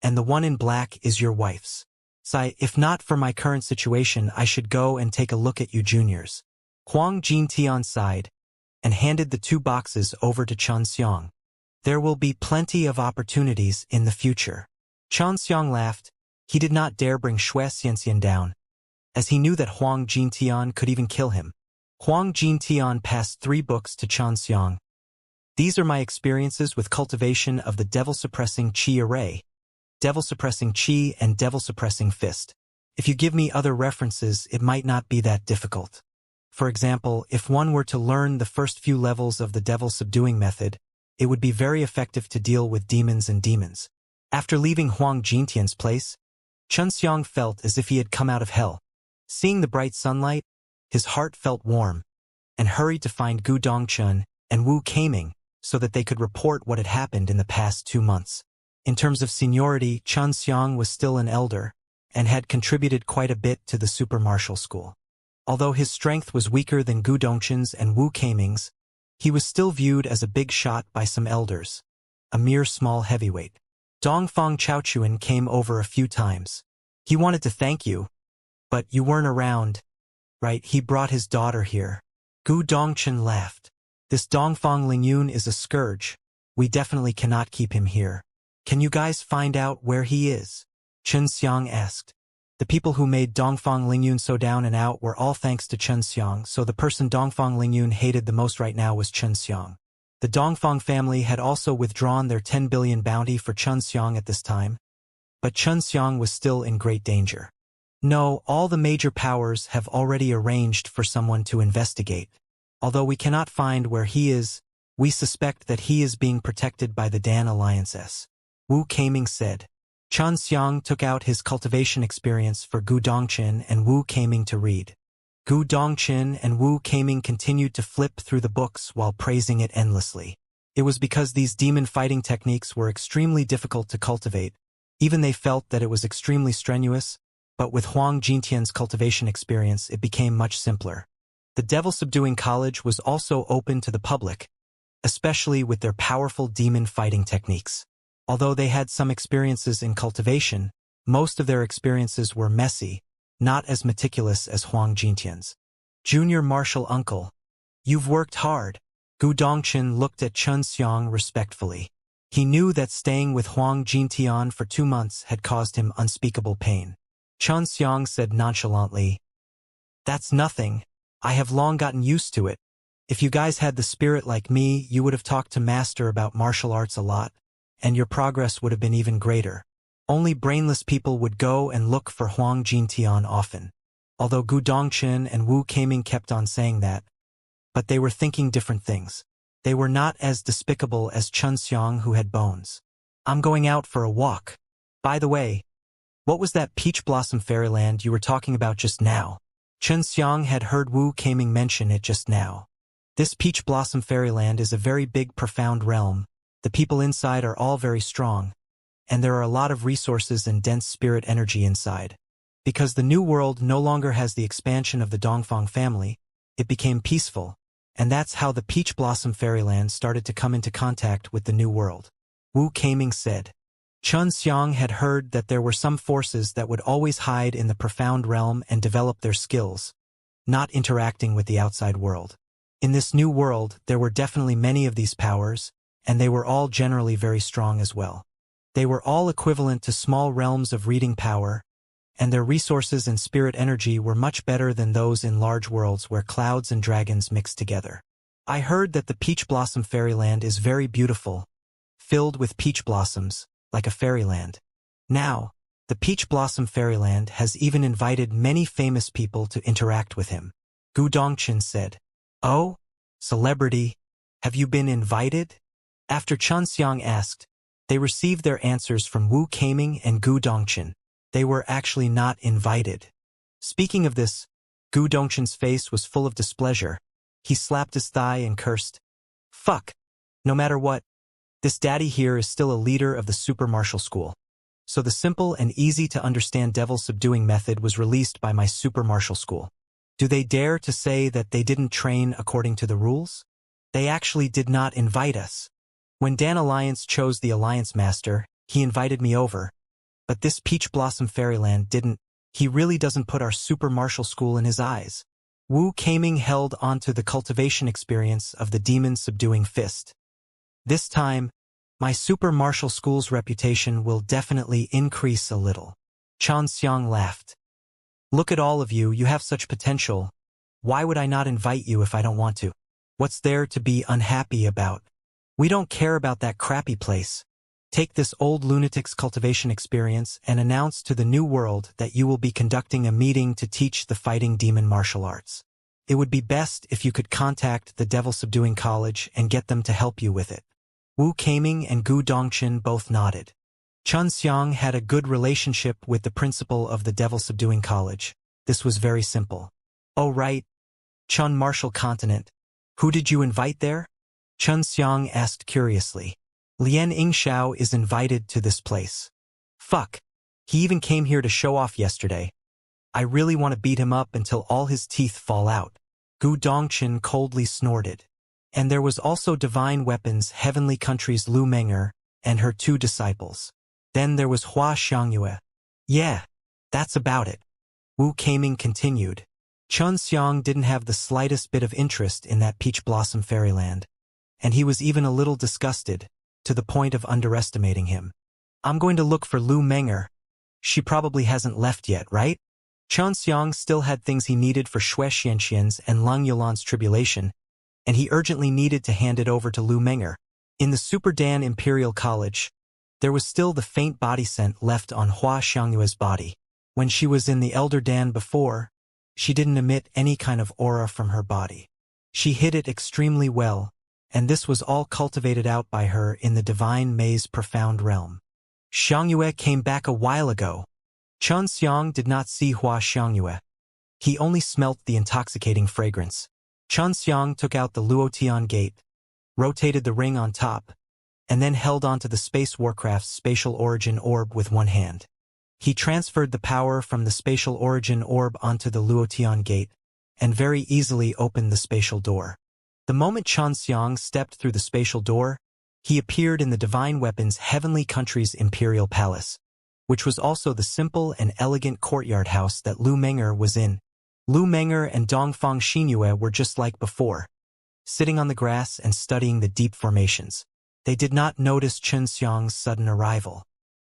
and the one in black is your wife's. Sigh, if not for my current situation, I should go and take a look at you juniors. Huang Jintian sighed, and handed the 2 boxes over to Xianxia. There will be plenty of opportunities in the future. Xianxia laughed. He did not dare bring Xianxia down, as he knew that Huang Jintian could even kill him. Huang Jintian passed 3 books to Xianxia. These are my experiences with cultivation of the devil-suppressing Qi array, devil-suppressing Qi and devil-suppressing fist. If you give me other references, it might not be that difficult. For example, if one were to learn the first few levels of the devil subduing method, it would be very effective to deal with demons and demons. After leaving Huang Jintian's place, Xianxia felt as if he had come out of hell. Seeing the bright sunlight, his heart felt warm, and hurried to find Gu Dongchun and Wu Keiming so that they could report what had happened in the past 2 months. In terms of seniority, Xianxia was still an elder, and had contributed quite a bit to the super martial school. Although his strength was weaker than Gu Dongchun's and Wu Keiming's, he was still viewed as a big shot by some elders, a mere small heavyweight. Dongfang Chaochuan came over a few times. He wanted to thank you, but you weren't around, right? He brought his daughter here. Gu Dongchun laughed. This Dongfang Lingyun is a scourge. We definitely cannot keep him here. Can you guys find out where he is? Xianxia asked. The people who made Dongfang Lingyun so down and out were all thanks to Xianxia, so the person Dongfang Lingyun hated the most right now was Xianxia. The Dongfang family had also withdrawn their 10 billion bounty for Xianxia at this time, but Xianxia was still in great danger. No, all the major powers have already arranged for someone to investigate. Although we cannot find where he is, we suspect that he is being protected by the Dan Alliance. Wu Keiming said. Xianxia took out his cultivation experience for Gu Dongchun and Wu Keiming to read. Gu Dongchun and Wu Keiming continued to flip through the books while praising it endlessly. It was because these demon fighting techniques were extremely difficult to cultivate. Even they felt that it was extremely strenuous, but with Huang Jintian's cultivation experience it became much simpler. The Devil Subduing College was also open to the public, especially with their powerful demon fighting techniques. Although they had some experiences in cultivation, most of their experiences were messy, not as meticulous as Huang Jintian's. Junior Martial Uncle, you've worked hard. Gu Dongchun looked at Xianxia respectfully. He knew that staying with Huang Jintian for 2 months had caused him unspeakable pain. Xianxia said nonchalantly, "That's nothing. I have long gotten used to it. If you guys had the spirit like me, you would have talked to Master about martial arts a lot, and your progress would have been even greater. Only brainless people would go and look for Huang Jintian often." Although Gu Dongchun and Wu Keiming kept on saying that, but they were thinking different things. They were not as despicable as Xianxia, who had bones. "I'm going out for a walk. By the way, what was that peach blossom fairyland you were talking about just now?" Xianxia had heard Wu Keiming mention it just now. This peach blossom fairyland is a very big, profound realm. The people inside are all very strong, and there are a lot of resources and dense spirit energy inside. Because the new world no longer has the expansion of the Dongfang family, it became peaceful, and that's how the Peach Blossom Fairyland started to come into contact with the new world. Wu Keiming said. Xianxia had heard that there were some forces that would always hide in the profound realm and develop their skills, not interacting with the outside world. In this new world, there were definitely many of these powers, and they were all generally very strong as well. They were all equivalent to small realms of reading power, and their resources and spirit energy were much better than those in large worlds where clouds and dragons mix together. I heard that the Peach Blossom Fairyland is very beautiful, filled with peach blossoms, like a fairyland. Now, the Peach Blossom Fairyland has even invited many famous people to interact with him. Gu Dongchun said. "Oh? Celebrity? Have you been invited?" After Xianxia asked, they received their answers from Wu Keiming and Gu Dongchun. They were actually not invited. Speaking of this, Gu Dongchun's face was full of displeasure. He slapped his thigh and cursed. "Fuck. No matter what, this daddy here is still a leader of the super martial school. So the simple and easy to understand devil subduing method was released by my super martial school. Do they dare to say that they didn't train according to the rules? They actually did not invite us. When Dan Alliance chose the Alliance Master, he invited me over. But this Peach Blossom Fairyland didn't. He really doesn't put our super martial school in his eyes." Wu Keiming held onto the cultivation experience of the demon subduing fist. "This time, my super martial school's reputation will definitely increase a little." Xianxia laughed. "Look at all of you, you have such potential. Why would I not invite you if I don't want to? What's there to be unhappy about? We don't care about that crappy place. Take this old lunatic's cultivation experience and announce to the new world that you will be conducting a meeting to teach the fighting demon martial arts. It would be best if you could contact the Devil Subduing College and get them to help you with it. Wu Kaming and Gu Dongchen both nodded. Xianxia had a good relationship with the principal of the Devil Subduing College. This was very simple. Oh right. Chun Martial Continent. Who did you invite there? Xianxia asked curiously. Lian Yingxiao is invited to this place. Fuck. He even came here to show off yesterday. I really want to beat him up until all his teeth fall out. Gu Dongchen coldly snorted. And there was also Divine Weapons Heavenly Country's Lu Menger and her 2 disciples. Then there was Hua Xiangyue. Yeah, that's about it. Wu Kaming continued. Xiang didn't have the slightest bit of interest in that peach blossom fairyland. And he was even a little disgusted, to the point of underestimating him. I'm going to look for Lu Menger. She probably hasn't left yet, right? Xiang still had things he needed for Shui Xianxian's and Lang Yulan's tribulation, and he urgently needed to hand it over to Lu Menger. In the Super Dan Imperial College, there was still the faint body scent left on Hua Xiangyue's body. When she was in the Elder Dan before, she didn't emit any kind of aura from her body. She hid it extremely well, and this was all cultivated out by her in the Divine Maze Profound Realm. Xiangyue came back a while ago. Xiang did not see Hua Xiangyue. He only smelt the intoxicating fragrance. Xiang took out the Luotian gate, rotated the ring on top, and then held onto the Space Warcraft's Spatial Origin Orb with one hand. He transferred the power from the Spatial Origin Orb onto the Luotian gate, and very easily opened the spatial door. The moment Xiang stepped through the spatial door, he appeared in the Divine Weapons Heavenly Country's Imperial Palace, which was also the simple and elegant courtyard house that Lu Menger was in. Lu Menger and Dongfang Xinyue were just like before, sitting on the grass and studying the deep formations. They did not notice Xiang's sudden arrival.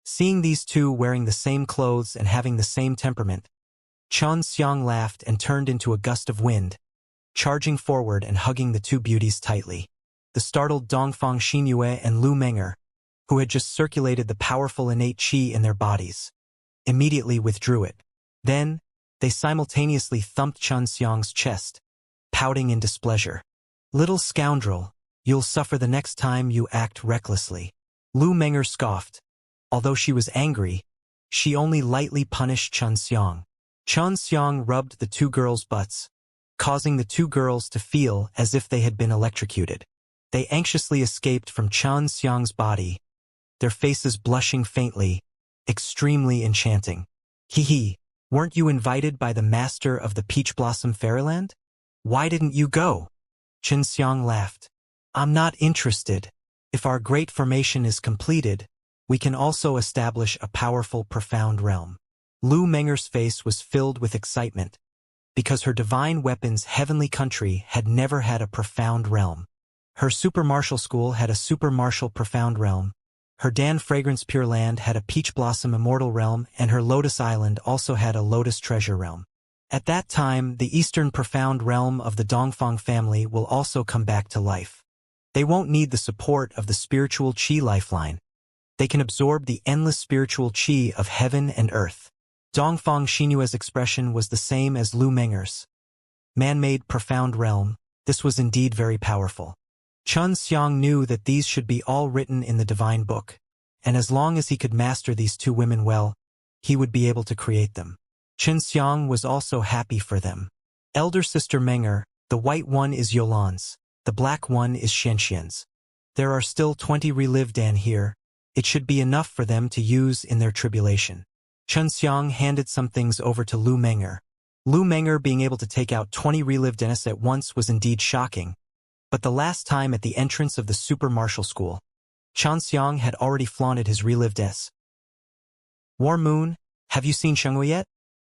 Seeing these two wearing the same clothes and having the same temperament, Xiang laughed and turned into a gust of wind, charging forward and hugging the 2 beauties tightly. The startled Dongfang Xinyue and Lu Menger, who had just circulated the powerful innate qi in their bodies, immediately withdrew it. Then, they simultaneously thumped Xiang's chest, pouting in displeasure. Little scoundrel, you'll suffer the next time you act recklessly. Lu Menger scoffed. Although she was angry, she only lightly punished Xiang. Xiang rubbed the 2 girls' butts, causing the 2 girls to feel as if they had been electrocuted. They anxiously escaped from Xiang's body, their faces blushing faintly, extremely enchanting. Hee, weren't you invited by the master of the Peach Blossom Fairyland? Why didn't you go? Xiang laughed. I'm not interested. If our great formation is completed, we can also establish a powerful, profound realm. Lu Menger's face was filled with excitement, because her Divine Weapons Heavenly Country had never had a profound realm. Her Super Martial School had a Super Martial Profound Realm, her Dan Fragrance Pure Land had a Peach Blossom Immortal Realm, and her Lotus Island also had a Lotus Treasure Realm. At that time, the Eastern Profound Realm of the Dongfang family will also come back to life. They won't need the support of the spiritual qi lifeline. They can absorb the endless spiritual qi of heaven and earth. Dongfang Xinyue's expression was the same as Lu Menger's. Man-made profound realm, this was indeed very powerful. Xiang knew that these should be all written in the divine book, and as long as he could master these 2 women well, he would be able to create them. Xiang was also happy for them. Elder sister Menger, the white one is Yolan's, the black one is Xianxian's. There are still 20 relived Dan here. It should be enough for them to use in their tribulation. Xiang handed some things over to Lu Menger. Lu Menger being able to take out 20 relived Dennis at once was indeed shocking. But the last time at the entrance of the Super Martial School, Xiang had already flaunted his relived S. War Moon, have you seen Xiangyue yet?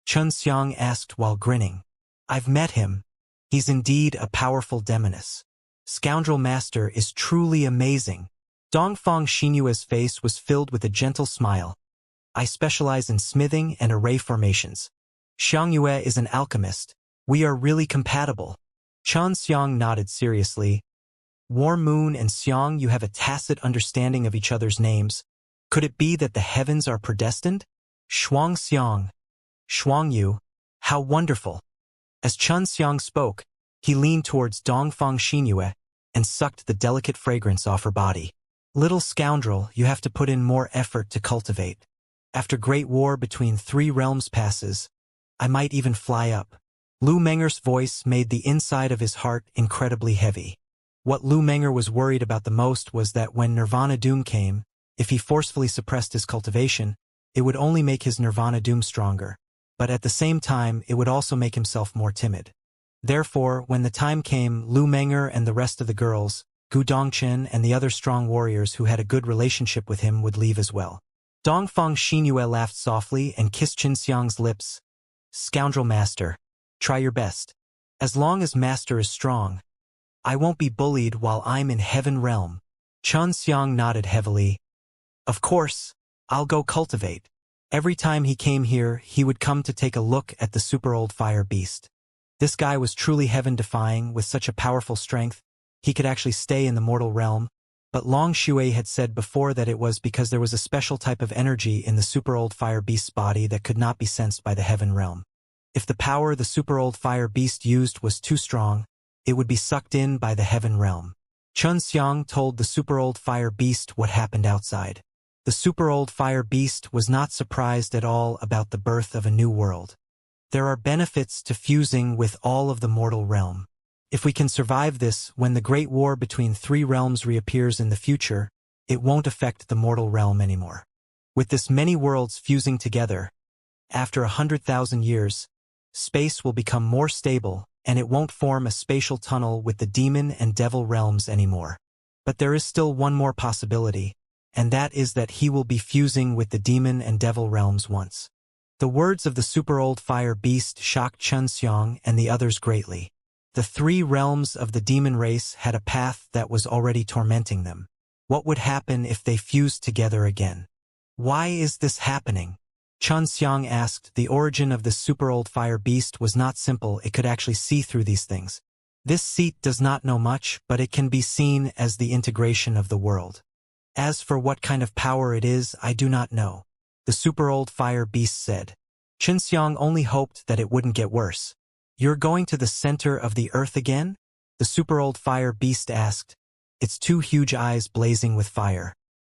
Xiang asked while grinning. I've met him. He's indeed a powerful demoness. Scoundrel Master is truly amazing. Dongfang Xinyue's face was filled with a gentle smile. I specialize in smithing and array formations. Xiangyue is an alchemist. We are really compatible. Xiang nodded seriously. War Moon and Xiang, you have a tacit understanding of each other's names, Could it be that the heavens are predestined? Xianxia, Yu, how wonderful! As Xiang spoke, he leaned towards Dongfang Xinyue and sucked the delicate fragrance off her body. Little scoundrel, you have to put in more effort to cultivate. After great war between 3 realms passes, I might even fly up. Lu Menger's voice made the inside of his heart incredibly heavy. What Lu Menger was worried about the most was that when Nirvana Doom came, if he forcefully suppressed his cultivation, it would only make his Nirvana Doom stronger, but at the same time it would also make himself more timid. Therefore, when the time came, Lu Menger and the rest of the girls, Gu Dongchen and the other strong warriors who had a good relationship with him would leave as well. Dongfang Xinyue laughed softly and kissed Xiang's lips. Scoundrel master, try your best. As long as master is strong, I won't be bullied while I'm in heaven realm. Xiang nodded heavily. Of course, I'll go cultivate. Every time he came here, he would come to take a look at the super old fire beast. This guy was truly heaven-defying. With such a powerful strength, he could actually stay in the mortal realm, but Long Shui had said before that it was because there was a special type of energy in the super old fire beast's body that could not be sensed by the heaven realm. If the power the super old fire beast used was too strong, it would be sucked in by the heaven realm. Xiang told the super old fire beast what happened outside. The super old fire beast was not surprised at all about the birth of a new world. There are benefits to fusing with all of the mortal realm. If we can survive this, when the great war between 3 realms reappears in the future, it won't affect the mortal realm anymore. With this many worlds fusing together, after 100,000 years, space will become more stable, and it won't form a spatial tunnel with the demon and devil realms anymore. But there is still one more possibility, and that is that he will be fusing with the demon and devil realms once. The words of the super old fire beast shocked Xiang and the others greatly. The 3 realms of the demon race had a path that was already tormenting them. What would happen if they fused together again? Why is this happening? Xiang asked. The origin of the super old fire beast was not simple. It could actually see through these things. This seat does not know much, but it can be seen as the integration of the world. As for what kind of power it is, I do not know. The super old fire beast said. Xiang only hoped that it wouldn't get worse. You're going to the center of the earth again? The super old fire beast asked, its 2 huge eyes blazing with fire.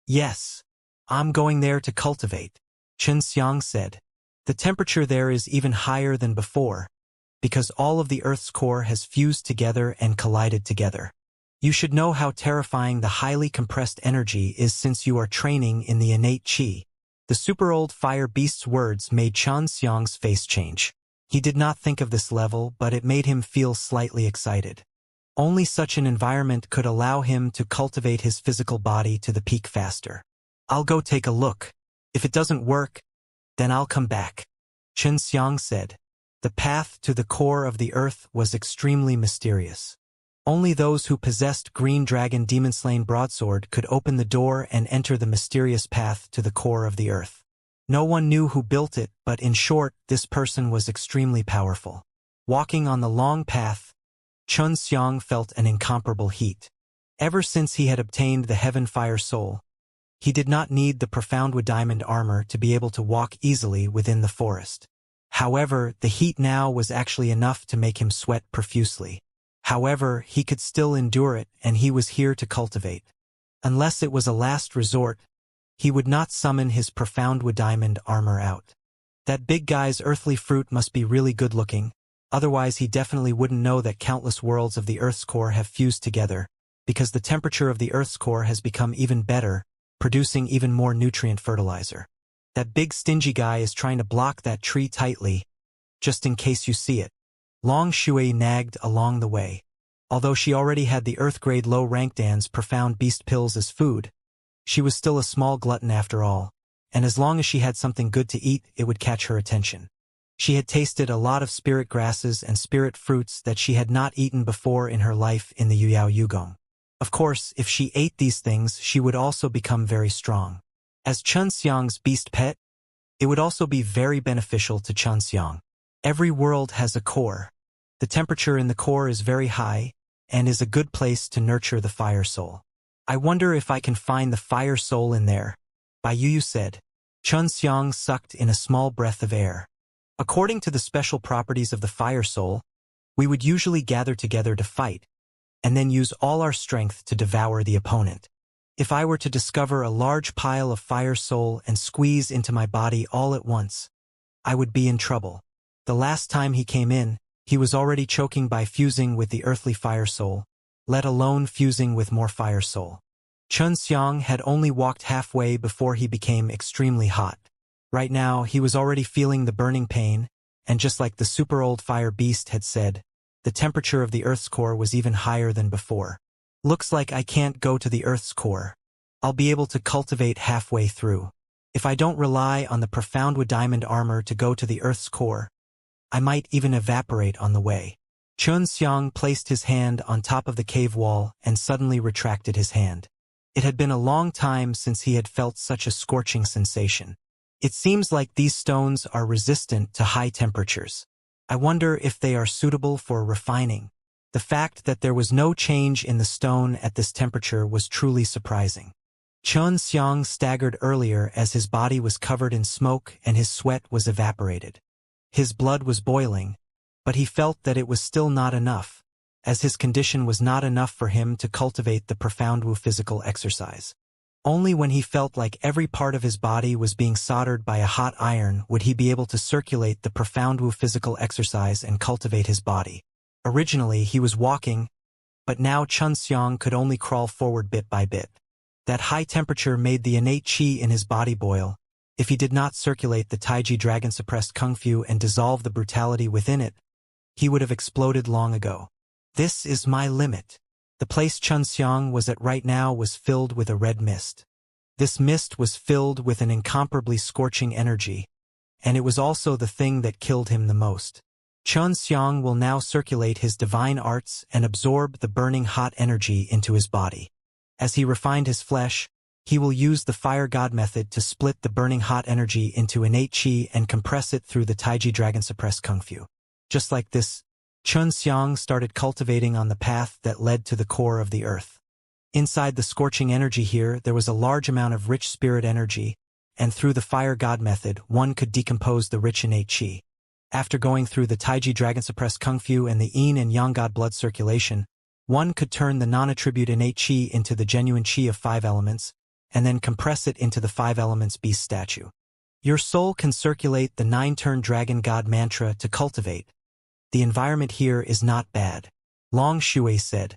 Yes. I'm going there to cultivate, Xiang said. The temperature there is even higher than before, because all of the earth's core has fused together and collided together. You should know how terrifying the highly compressed energy is since you are training in the innate qi. The super old fire beast's words made Xiang's face change. He did not think of this level, but it made him feel slightly excited. Only such an environment could allow him to cultivate his physical body to the peak faster. I'll go take a look. If it doesn't work, then I'll come back, Xiang said. The path to the core of the earth was extremely mysterious. Only those who possessed Green Dragon Demon-Slain Broadsword could open the door and enter the mysterious path to the core of the earth. No one knew who built it, but in short, this person was extremely powerful. Walking on the long path, Xiang felt an incomparable heat. Ever since he had obtained the Heaven Fire Soul, he did not need the Profound Wood Diamond armor to be able to walk easily within the forest. However, the heat now was actually enough to make him sweat profusely. However, he could still endure it, and he was here to cultivate. Unless it was a last resort, he would not summon his Profound Wood Diamond armor out. That big guy's earthly fruit must be really good-looking, otherwise he definitely wouldn't know that countless worlds of the Earth's core have fused together, because the temperature of the Earth's core has become even better, producing even more nutrient fertilizer. That big stingy guy is trying to block that tree tightly, just in case you see it. Long Shui nagged along the way. Although she already had the Earth-grade low-rank Dan's profound beast pills as food, she was still a small glutton after all, and as long as she had something good to eat, it would catch her attention. She had tasted a lot of spirit grasses and spirit fruits that she had not eaten before in her life in the Yuyao Yugong. Of course, if she ate these things, she would also become very strong. As Xiang's beast pet, it would also be very beneficial to Xiang. Every world has a core. The temperature in the core is very high, and is a good place to nurture the fire soul. I wonder if I can find the fire soul in there. Bai Yu said. Xianxia sucked in a small breath of air. According to the special properties of the fire soul, we would usually gather together to fight, and then use all our strength to devour the opponent. If I were to discover a large pile of fire soul and squeeze into my body all at once, I would be in trouble. The last time he came in, he was already choking by fusing with the earthly fire soul, let alone fusing with more fire soul. Xianxia had only walked halfway before he became extremely hot. Right now, he was already feeling the burning pain, and just like the super-old fire beast had said, the temperature of the Earth's core was even higher than before. Looks like I can't go to the Earth's core. I'll be able to cultivate halfway through. If I don't rely on the profound wood diamond armor to go to the Earth's core, I might even evaporate on the way. Xianxia placed his hand on top of the cave wall and suddenly retracted his hand. It had been a long time since he had felt such a scorching sensation. It seems like these stones are resistant to high temperatures. I wonder if they are suitable for refining. The fact that there was no change in the stone at this temperature was truly surprising. Xianxia staggered earlier as his body was covered in smoke and his sweat was evaporated. His blood was boiling, but he felt that it was still not enough, as his condition was not enough for him to cultivate the profound Wu physical exercise. Only when he felt like every part of his body was being soldered by a hot iron would he be able to circulate the profound Wu physical exercise and cultivate his body. Originally, he was walking, but now Xianxia could only crawl forward bit by bit. That high temperature made the innate qi in his body boil. If he did not circulate the Taiji dragon-suppressed kung fu and dissolve the brutality within it, he would have exploded long ago. This is my limit. The place Xianxia was at right now was filled with a red mist. This mist was filled with an incomparably scorching energy, and it was also the thing that killed him the most. Xianxia will now circulate his divine arts and absorb the burning hot energy into his body. As he refined his flesh, he will use the fire god method to split the burning hot energy into innate qi and compress it through the Taiji dragon-suppressed kung fu. Just like this, Xianxia started cultivating on the path that led to the core of the earth. Inside the scorching energy here, there was a large amount of rich spirit energy, and through the fire god method, one could decompose the rich innate qi. After going through the Taiji dragon-suppressed kung fu and the yin and yang god blood circulation, one could turn the non-attribute innate qi into the genuine qi of 5 elements, and then compress it into the 5 elements beast statue. Your soul can circulate the 9-turn dragon god mantra to cultivate. The environment here is not bad. Long Shui said.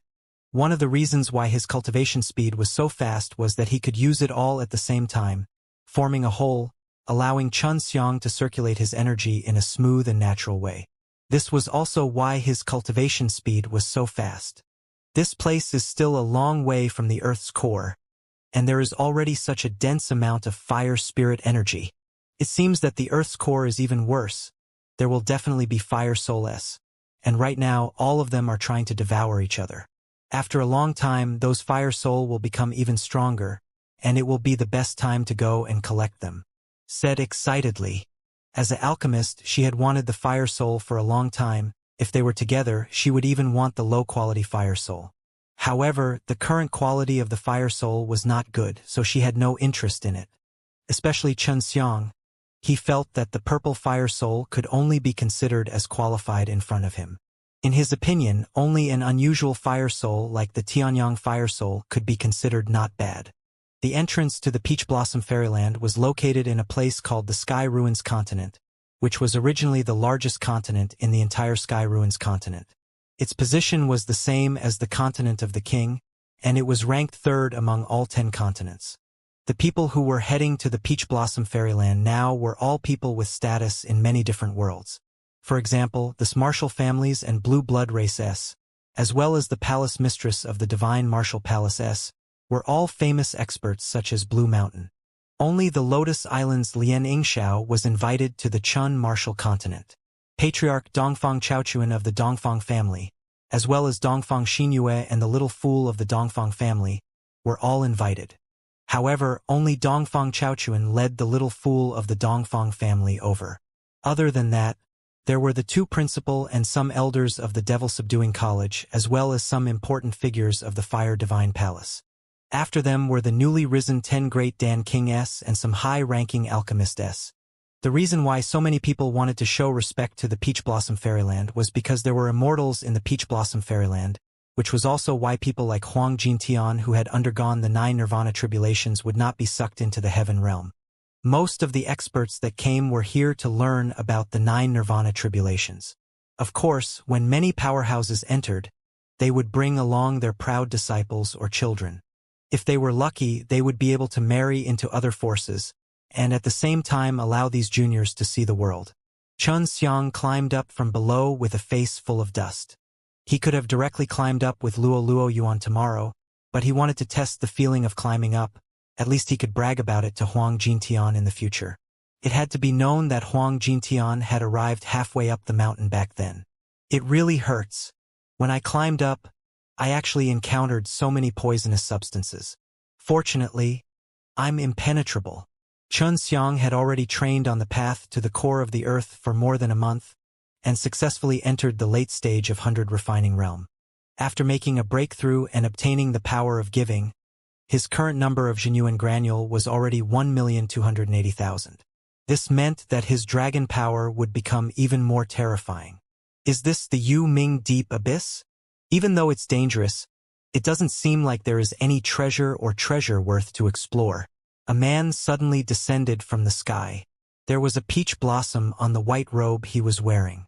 One of the reasons why his cultivation speed was so fast was that he could use it all at the same time, forming a whole, allowing Xianxia to circulate his energy in a smooth and natural way. This was also why his cultivation speed was so fast. This place is still a long way from the Earth's core, and there is already such a dense amount of fire spirit energy. It seems that the Earth's core is even worse. There will definitely be fire souls, and right now all of them are trying to devour each other. After a long time, those fire soul will become even stronger, and it will be the best time to go and collect them. Said excitedly. As an alchemist, she had wanted the fire soul for a long time. If they were together, she would even want the low-quality fire soul. However, the current quality of the fire soul was not good, so she had no interest in it. Especially Xianxia. He felt that the purple fire soul could only be considered as qualified in front of him. In his opinion, only an unusual fire soul like the Tianyang fire soul could be considered not bad. The entrance to the Peach Blossom Fairyland was located in a place called the Sky Ruins Continent, which was originally the largest continent in the entire Sky Ruins continent. Its position was the same as the continent of the king, and it was ranked 3rd among all 10 continents. The people who were heading to the Peach Blossom Fairyland now were all people with status in many different worlds. For example, the Martial families and Blue Blood Race S, as well as the Palace Mistress of the Divine Martial Palace S, were all famous experts such as Blue Mountain. Only the Lotus Island's Lian Yingxiao was invited to the Chun Martial Continent. Patriarch Dongfang Chaochuan of the Dongfang family, as well as Dongfang Xinyue and the Little Fool of the Dongfang family, were all invited. However, only Dongfang Chaochuan led the Little Fool of the Dongfang family over. Other than that, there were the 2 principal and some elders of the Devil Subduing College, as well as some important figures of the Fire Divine Palace. After them were the newly risen 10 Great Dan King S and some high-ranking Alchemist S. The reason why so many people wanted to show respect to the Peach Blossom Fairyland was because there were immortals in the Peach Blossom Fairyland, which was also why people like Huang Jintian, who had undergone the 9 Nirvana tribulations, would not be sucked into the heaven realm. Most of the experts that came were here to learn about the 9 Nirvana tribulations. Of course, when many powerhouses entered, they would bring along their proud disciples or children. If they were lucky, they would be able to marry into other forces, and at the same time allow these juniors to see the world. Xianxia climbed up from below with a face full of dust. He could have directly climbed up with Luo Yuan tomorrow, but he wanted to test the feeling of climbing up. At least he could brag about it to Huang Jintian in the future. It had to be known that Huang Jintian had arrived halfway up the mountain back then. It really hurts. When I climbed up, I actually encountered so many poisonous substances. Fortunately, I'm impenetrable. Xianxia had already trained on the path to the core of the earth for more than a month, and successfully entered the late stage of 100 refining realm. After making a breakthrough and obtaining the power of giving, his current number of genuine granule was already 1,280,000. This meant that his dragon power would become even more terrifying. Is this the Yu Ming Deep Abyss? Even though it's dangerous, it doesn't seem like there is any treasure worth to explore. A man suddenly descended from the sky. There was a peach blossom on the white robe he was wearing.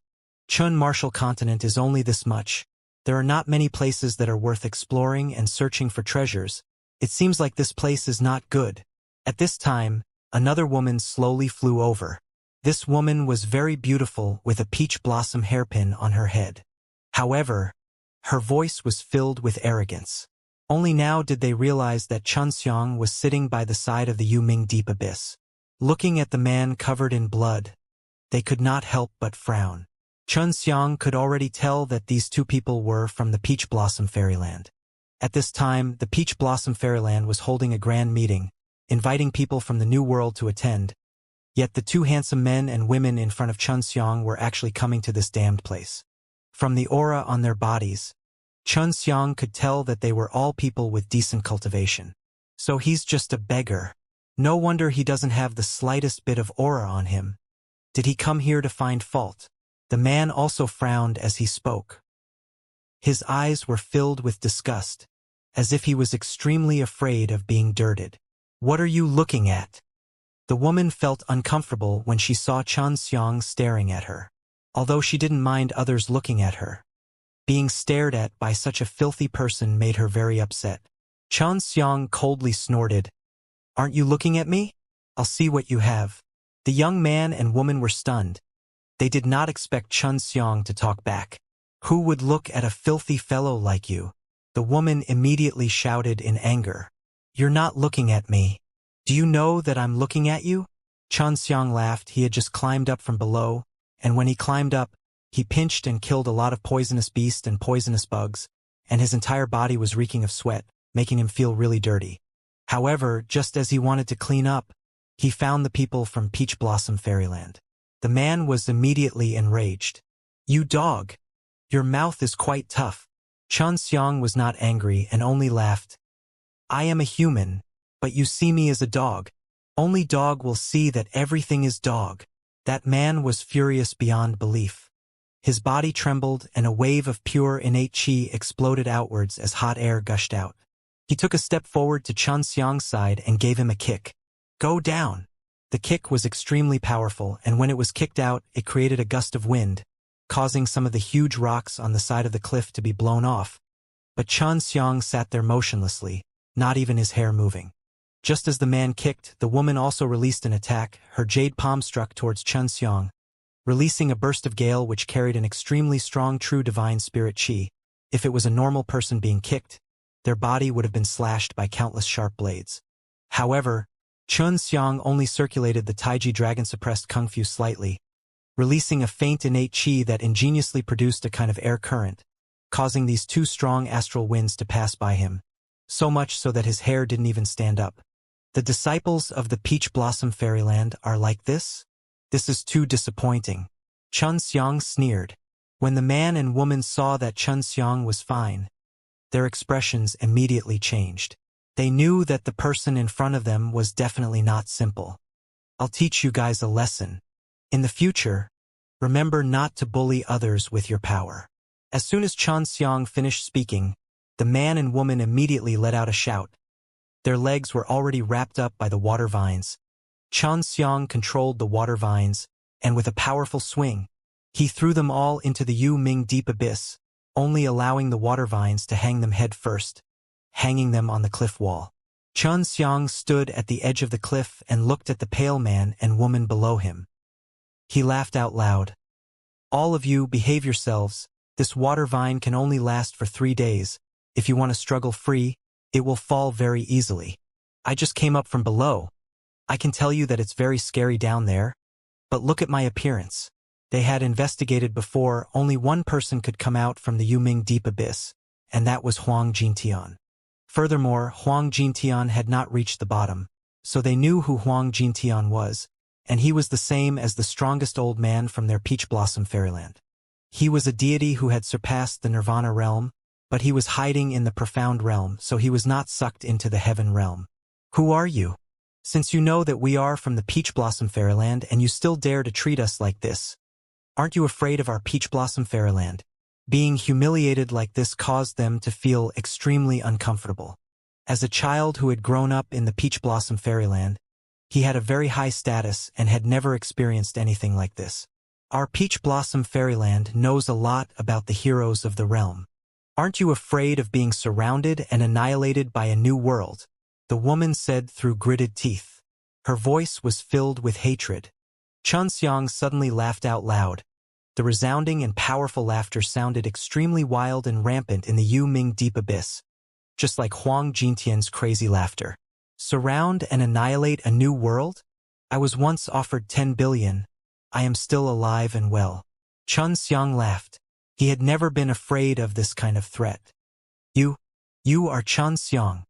Chun Martial Continent is only this much. There are not many places that are worth exploring and searching for treasures. It seems like this place is not good. At this time, another woman slowly flew over. This woman was very beautiful with a peach blossom hairpin on her head. However, her voice was filled with arrogance. Only now did they realize that Xianxia was sitting by the side of the Yu Ming Deep Abyss. Looking at the man covered in blood, they could not help but frown. Xianxia could already tell that these two people were from the Peach Blossom Fairyland. At this time, the Peach Blossom Fairyland was holding a grand meeting, inviting people from the New World to attend, yet the two handsome men and women in front of Xianxia were actually coming to this damned place. From the aura on their bodies, Xianxia could tell that they were all people with decent cultivation. So he's just a beggar. No wonder he doesn't have the slightest bit of aura on him. Did he come here to find fault? The man also frowned as he spoke. His eyes were filled with disgust, as if he was extremely afraid of being dirted. What are you looking at? The woman felt uncomfortable when she saw Xianxia staring at her. Although she didn't mind others looking at her, being stared at by such a filthy person made her very upset. Xianxia coldly snorted, "Aren't you looking at me? I'll see what you have." The young man and woman were stunned. They did not expect Xianxia to talk back. "Who would look at a filthy fellow like you?" The woman immediately shouted in anger. "You're not looking at me. Do you know that I'm looking at you?" Xianxia laughed. He had just climbed up from below, and when he climbed up, he pinched and killed a lot of poisonous beasts and poisonous bugs, and his entire body was reeking of sweat, making him feel really dirty. However, just as he wanted to clean up, he found the people from Peach Blossom Fairyland. The man was immediately enraged. "You dog! Your mouth is quite tough." Xianxia was not angry and only laughed. "I am a human, but you see me as a dog. Only dog will see that everything is dog." That man was furious beyond belief. His body trembled and a wave of pure innate qi exploded outwards as hot air gushed out. He took a step forward to Xianxia's side and gave him a kick. "Go down!" The kick was extremely powerful, and when it was kicked out, it created a gust of wind, causing some of the huge rocks on the side of the cliff to be blown off. But Xianxia sat there motionlessly, not even his hair moving. Just as the man kicked, the woman also released an attack. Her jade palm struck towards Xianxia, releasing a burst of gale which carried an extremely strong true divine spirit qi. If it was a normal person being kicked, their body would have been slashed by countless sharp blades. However, Xianxia only circulated the Taiji dragon-suppressed kung fu slightly, releasing a faint innate qi that ingeniously produced a kind of air current, causing these two strong astral winds to pass by him, so much so that his hair didn't even stand up. The disciples of the Peach Blossom Fairyland are like this? This is too disappointing. Xianxia sneered. When the man and woman saw that Xianxia was fine, their expressions immediately changed. They knew that the person in front of them was definitely not simple. I'll teach you guys a lesson. In the future, remember not to bully others with your power. As soon as Xianxia finished speaking, the man and woman immediately let out a shout. Their legs were already wrapped up by the water vines. Xianxia controlled the water vines, and with a powerful swing, he threw them all into the Yu Ming deep abyss, only allowing the water vines to hang them head first, hanging them on the cliff wall. Xianxia stood at the edge of the cliff and looked at the pale man and woman below him. He laughed out loud. All of you, behave yourselves. This water vine can only last for 3 days. If you want to struggle free, it will fall very easily. I just came up from below. I can tell you that it's very scary down there. But look at my appearance. They had investigated before. Only one person could come out from the Yuming deep abyss, and that was Huang Jintian. Furthermore, Huang Jintian had not reached the bottom, so they knew who Huang Jintian was, and he was the same as the strongest old man from their Peach Blossom Fairyland. He was a deity who had surpassed the Nirvana realm, but he was hiding in the profound realm, so he was not sucked into the heaven realm. Who are you? Since you know that we are from the Peach Blossom Fairyland and you still dare to treat us like this, aren't you afraid of our Peach Blossom Fairyland? Being humiliated like this caused them to feel extremely uncomfortable. As a child who had grown up in the Peach Blossom Fairyland, he had a very high status and had never experienced anything like this. Our Peach Blossom Fairyland knows a lot about the heroes of the realm. Aren't you afraid of being surrounded and annihilated by a new world? The woman said through gritted teeth. Her voice was filled with hatred. Xianxia suddenly laughed out loud. The resounding and powerful laughter sounded extremely wild and rampant in the Yu Ming deep abyss, just like Huang Jintian's crazy laughter. Surround and annihilate a new world? I was once offered 10 billion. I am still alive and well. Xianxia laughed. He had never been afraid of this kind of threat. You are Xianxia.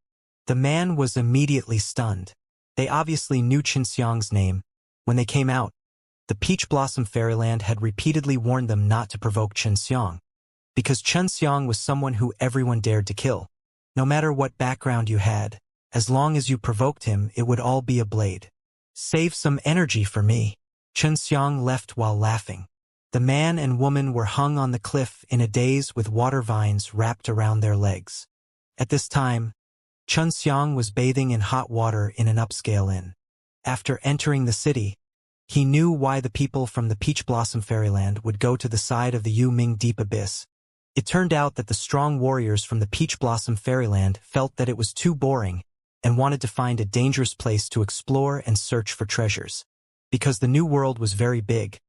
The man was immediately stunned. They obviously knew Xianxia's name. When they came out, the Peach Blossom Fairyland had repeatedly warned them not to provoke Xianxia, because Xianxia was someone who everyone dared to kill. No matter what background you had, as long as you provoked him, it would all be a blade. Save some energy for me. Xianxia left while laughing. The man and woman were hung on the cliff in a daze with water vines wrapped around their legs. At this time, Xianxia was bathing in hot water in an upscale inn. After entering the city, he knew why the people from the Peach Blossom Fairyland would go to the side of the Yu Ming deep abyss. It turned out that the strong warriors from the Peach Blossom Fairyland felt that it was too boring and wanted to find a dangerous place to explore and search for treasures. Because the new world was very big,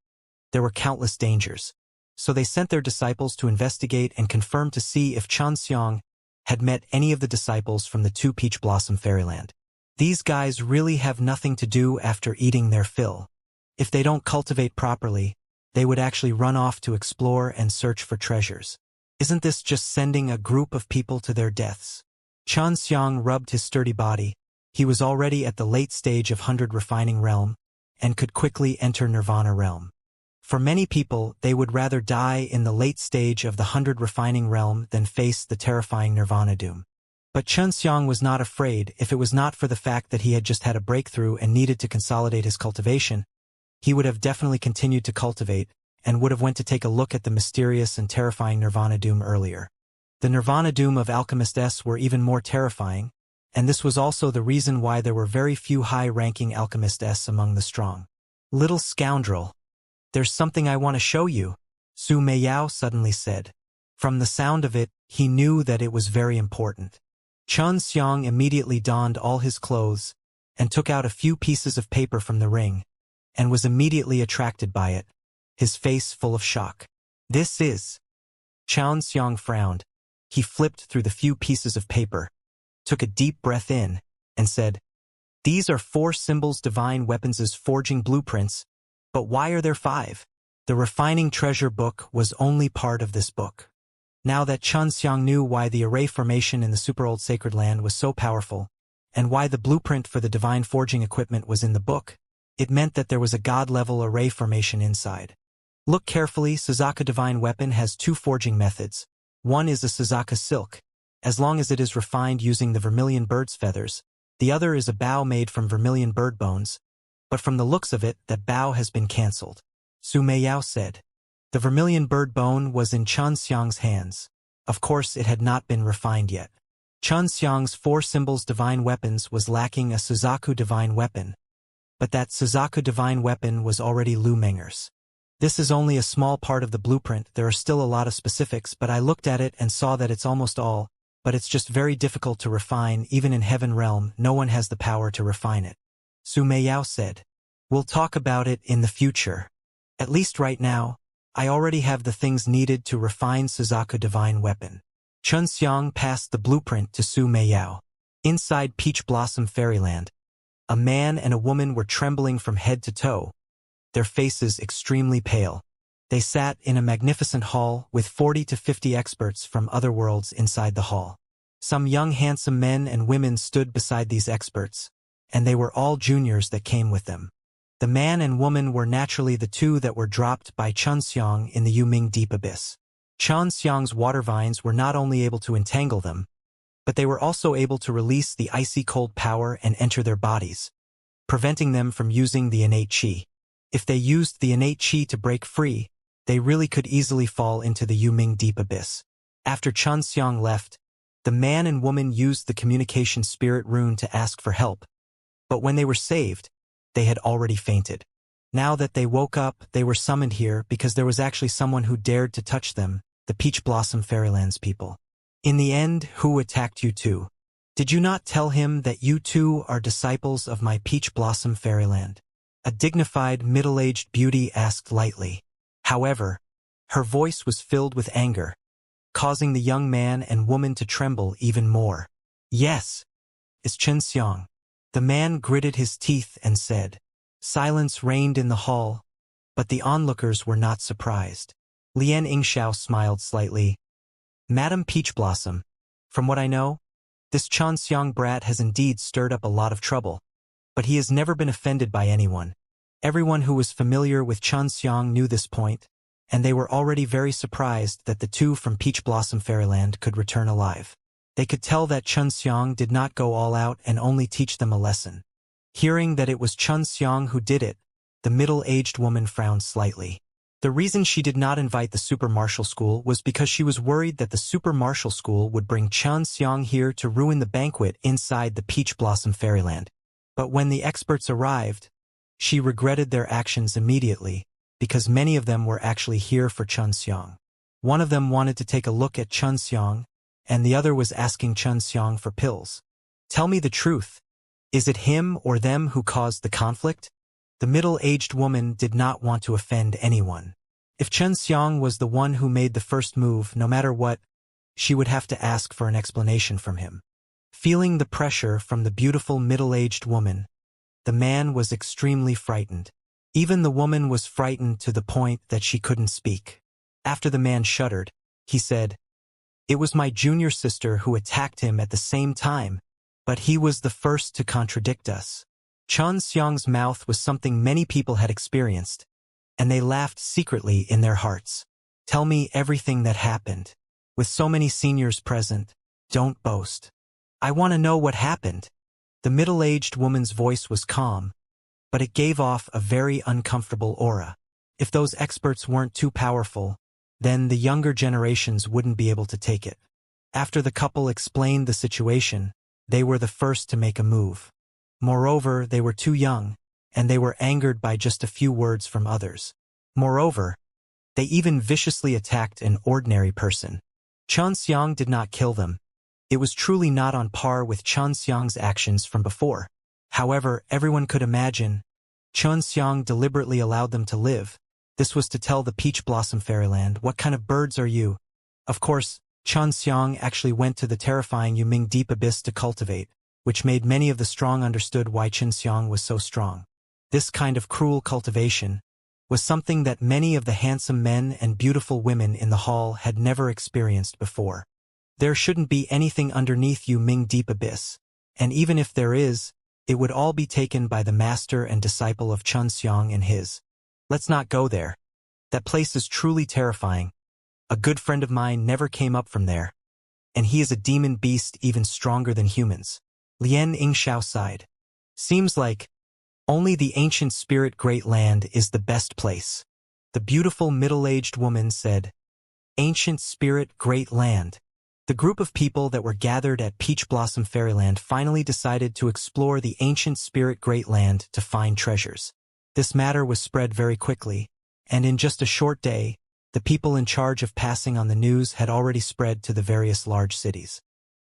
there were countless dangers. So they sent their disciples to investigate and confirm to see if Xianxia had met any of the disciples from the 2 Peach Blossom Fairyland. These guys really have nothing to do after eating their fill. If they don't cultivate properly, they would actually run off to explore and search for treasures. Isn't this just sending a group of people to their deaths? Xianxia rubbed his sturdy body. He was already at the late stage of 100 refining realm and could quickly enter Nirvana realm. For many people, they would rather die in the late stage of the 100 refining realm than face the terrifying Nirvana doom. But Xianxia was not afraid. If it was not for the fact that he had just had a breakthrough and needed to consolidate his cultivation, he would have definitely continued to cultivate and would have went to take a look at the mysterious and terrifying Nirvana doom earlier. The Nirvana doom of Alchemists were even more terrifying, and this was also the reason why there were very few high-ranking Alchemists among the strong. Little scoundrel. There's something I want to show you, Su Meiyao suddenly said. From the sound of it, he knew that it was very important. Xianxia immediately donned all his clothes and took out a few pieces of paper from the ring, and was immediately attracted by it, his face full of shock. This is... Xianxia frowned. He flipped through the few pieces of paper, took a deep breath in, and said, "These are 4 symbols divine weapons' forging blueprints, but why are there 5? The refining treasure book was only part of this book." Now that Xianxia knew why the array formation in the super old sacred land was so powerful, and why the blueprint for the divine forging equipment was in the book, it meant that there was a god-level array formation inside. Look carefully. Suzaka divine weapon has 2 forging methods. One is a Suzaka silk, as long as it is refined using the vermilion bird's feathers. The other is a bow made from vermilion bird bones, but from the looks of it, that bow has been cancelled. Su Meiyao said. The vermilion bird bone was in Xianxia's hands. Of course, it had not been refined yet. Xianxia's 4 symbols divine weapons was lacking a Suzaku divine weapon, but that Suzaku divine weapon was already Lu Menger's. This is only a small part of the blueprint. There are still a lot of specifics, but I looked at it and saw that it's almost all, but it's just very difficult to refine. Even in Heaven Realm, no one has the power to refine it. Su Meiyao said. We'll talk about it in the future. At least right now, I already have the things needed to refine Suzaku divine weapon. Chunxiang passed the blueprint to Su Meiyao. Inside Peach Blossom Fairyland, a man and a woman were trembling from head to toe, their faces extremely pale. They sat in a magnificent hall with 40 to 50 experts from other worlds inside the hall. Some young handsome men and women stood beside these experts, and they were all juniors that came with them. The man and woman were naturally the 2 that were dropped by Chunxiang in the Yuming Deep Abyss. Chunxiang's water vines were not only able to entangle them, but they were also able to release the icy cold power and enter their bodies, preventing them from using the innate qi. If they used the innate qi to break free, they really could easily fall into the Yuming Deep Abyss. After Chunxiang left, the man and woman used the communication spirit rune to ask for help, but when they were saved, they had already fainted. Now that they woke up, they were summoned here because there was actually someone who dared to touch them, the Peach Blossom Fairyland's people. In the end, who attacked you 2? Did you not tell him that you 2 are disciples of my Peach Blossom Fairyland? A dignified, middle-aged beauty asked lightly. However, her voice was filled with anger, causing the young man and woman to tremble even more. Yes, it's Chunxiang. The man gritted his teeth and said. Silence reigned in the hall, but the onlookers were not surprised. Lian Yingxiao smiled slightly. Madam Peach Blossom, from what I know, this Chunxiang brat has indeed stirred up a lot of trouble, but he has never been offended by anyone. Everyone who was familiar with Chunxiang knew this point, and they were already very surprised that the 2 from Peach Blossom Fairyland could return alive. They could tell that Chunxiang did not go all out and only teach them a lesson. Hearing that it was Chunxiang who did it, the middle-aged woman frowned slightly. The reason she did not invite the Super Martial School was because she was worried that the Super Martial School would bring Chunxiang here to ruin the banquet inside the Peach Blossom Fairyland. But when the experts arrived, she regretted their actions immediately, because many of them were actually here for Chunxiang. One of them wanted to take a look at Chunxiang, and the other was asking Chunxiang for pills. Tell me the truth. Is it him or them who caused the conflict? The middle-aged woman did not want to offend anyone. If Chunxiang was the one who made the first move, no matter what, she would have to ask for an explanation from him. Feeling the pressure from the beautiful middle-aged woman, the man was extremely frightened. Even the woman was frightened to the point that she couldn't speak. After the man shuddered, he said, It was my junior sister who attacked him at the same time, but he was the first to contradict us. Chunxiang's mouth was something many people had experienced, and they laughed secretly in their hearts. Tell me everything that happened. With so many seniors present, don't boast. I want to know what happened. The middle-aged woman's voice was calm, but it gave off a very uncomfortable aura. If those experts weren't too powerful, then the younger generations wouldn't be able to take it. After the couple explained the situation, they were the first to make a move. Moreover, they were too young, and they were angered by just a few words from others. Moreover, they even viciously attacked an ordinary person. Chunxiang did not kill them. It was truly not on par with Chunxiang's actions from before. However, everyone could imagine, Chunxiang deliberately allowed them to live. This was to tell the Peach Blossom Fairyland, what kind of birds are you? Of course, Chunxiang actually went to the terrifying Yuming Deep Abyss to cultivate, which made many of the strong understood why Chunxiang was so strong. This kind of cruel cultivation was something that many of the handsome men and beautiful women in the hall had never experienced before. There shouldn't be anything underneath Yuming Deep Abyss, and even if there is, it would all be taken by the master and disciple of Chunxiang and his. Let's not go there. That place is truly terrifying. A good friend of mine never came up from there. and he is a demon beast even stronger than humans. Lien Yingxiao sighed. Seems like only the ancient spirit great land is the best place. The beautiful middle-aged woman said, Ancient spirit great land. The group of people that were gathered at Peach Blossom Fairyland finally decided to explore the ancient spirit great land to find treasures. This matter was spread very quickly, and in just a short day, the people in charge of passing on the news had already spread to the various large cities.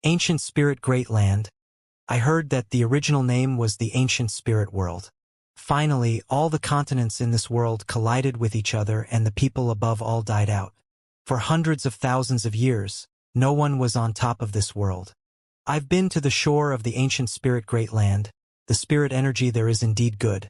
Ancient spirit great land. I heard that the original name was the ancient spirit world. Finally, all the continents in this world collided with each other and the people above all died out. For hundreds of thousands of years, no one was on top of this world. I've been to the shore of the ancient spirit great land. The spirit energy there is indeed good.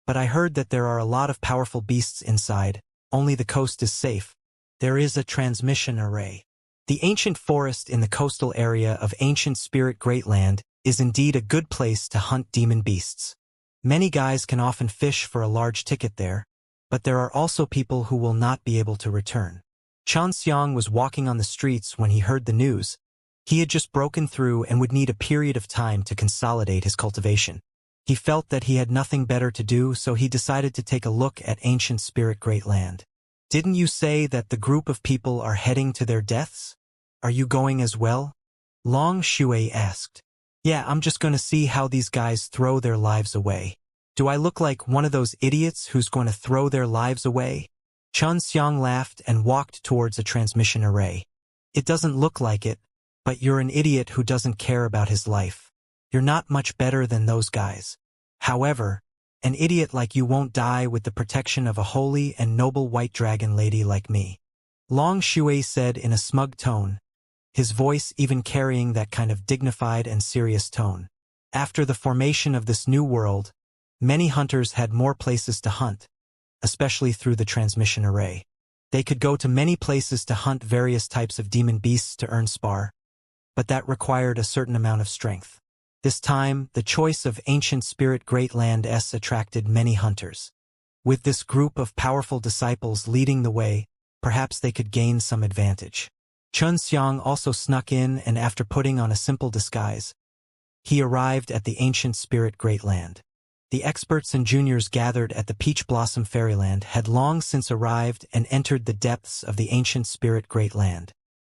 But I heard that there are a lot of powerful beasts inside. Only the coast is safe. There is a transmission array. The ancient forest in the coastal area of ancient spirit great land is indeed a good place to hunt demon beasts. Many guys can often fish for a large ticket there, but there are also people who will not be able to return. Xianxia was walking on the streets when he heard the news. He had just broken through and would need a period of time to consolidate his cultivation. He felt that he had nothing better to do, so he decided to take a look at ancient spirit great land. Didn't you say that the group of people are heading to their deaths? Are you going as well? Long Shui asked. Yeah, I'm just going to see how these guys throw their lives away. Do I look like one of those idiots who's going to throw their lives away? Chun Xiang laughed and walked towards a transmission array. It doesn't look like it, but you're an idiot who doesn't care about his life. You're not much better than those guys. However, an idiot like you won't die with the protection of a holy and noble white dragon lady like me. Long Shui said in a smug tone, his voice even carrying that kind of dignified and serious tone. After the formation of this new world, many hunters had more places to hunt, especially through the transmission array. They could go to many places to hunt various types of demon beasts to earn spar, but that required a certain amount of strength. This time, the choice of ancient spirit great land attracted many hunters. With this group of powerful disciples leading the way, perhaps they could gain some advantage. Chun Xiang also snuck in, and after putting on a simple disguise, he arrived at the ancient spirit great land. The experts and juniors gathered at the Peach Blossom Fairyland had long since arrived and entered the depths of the ancient spirit great land.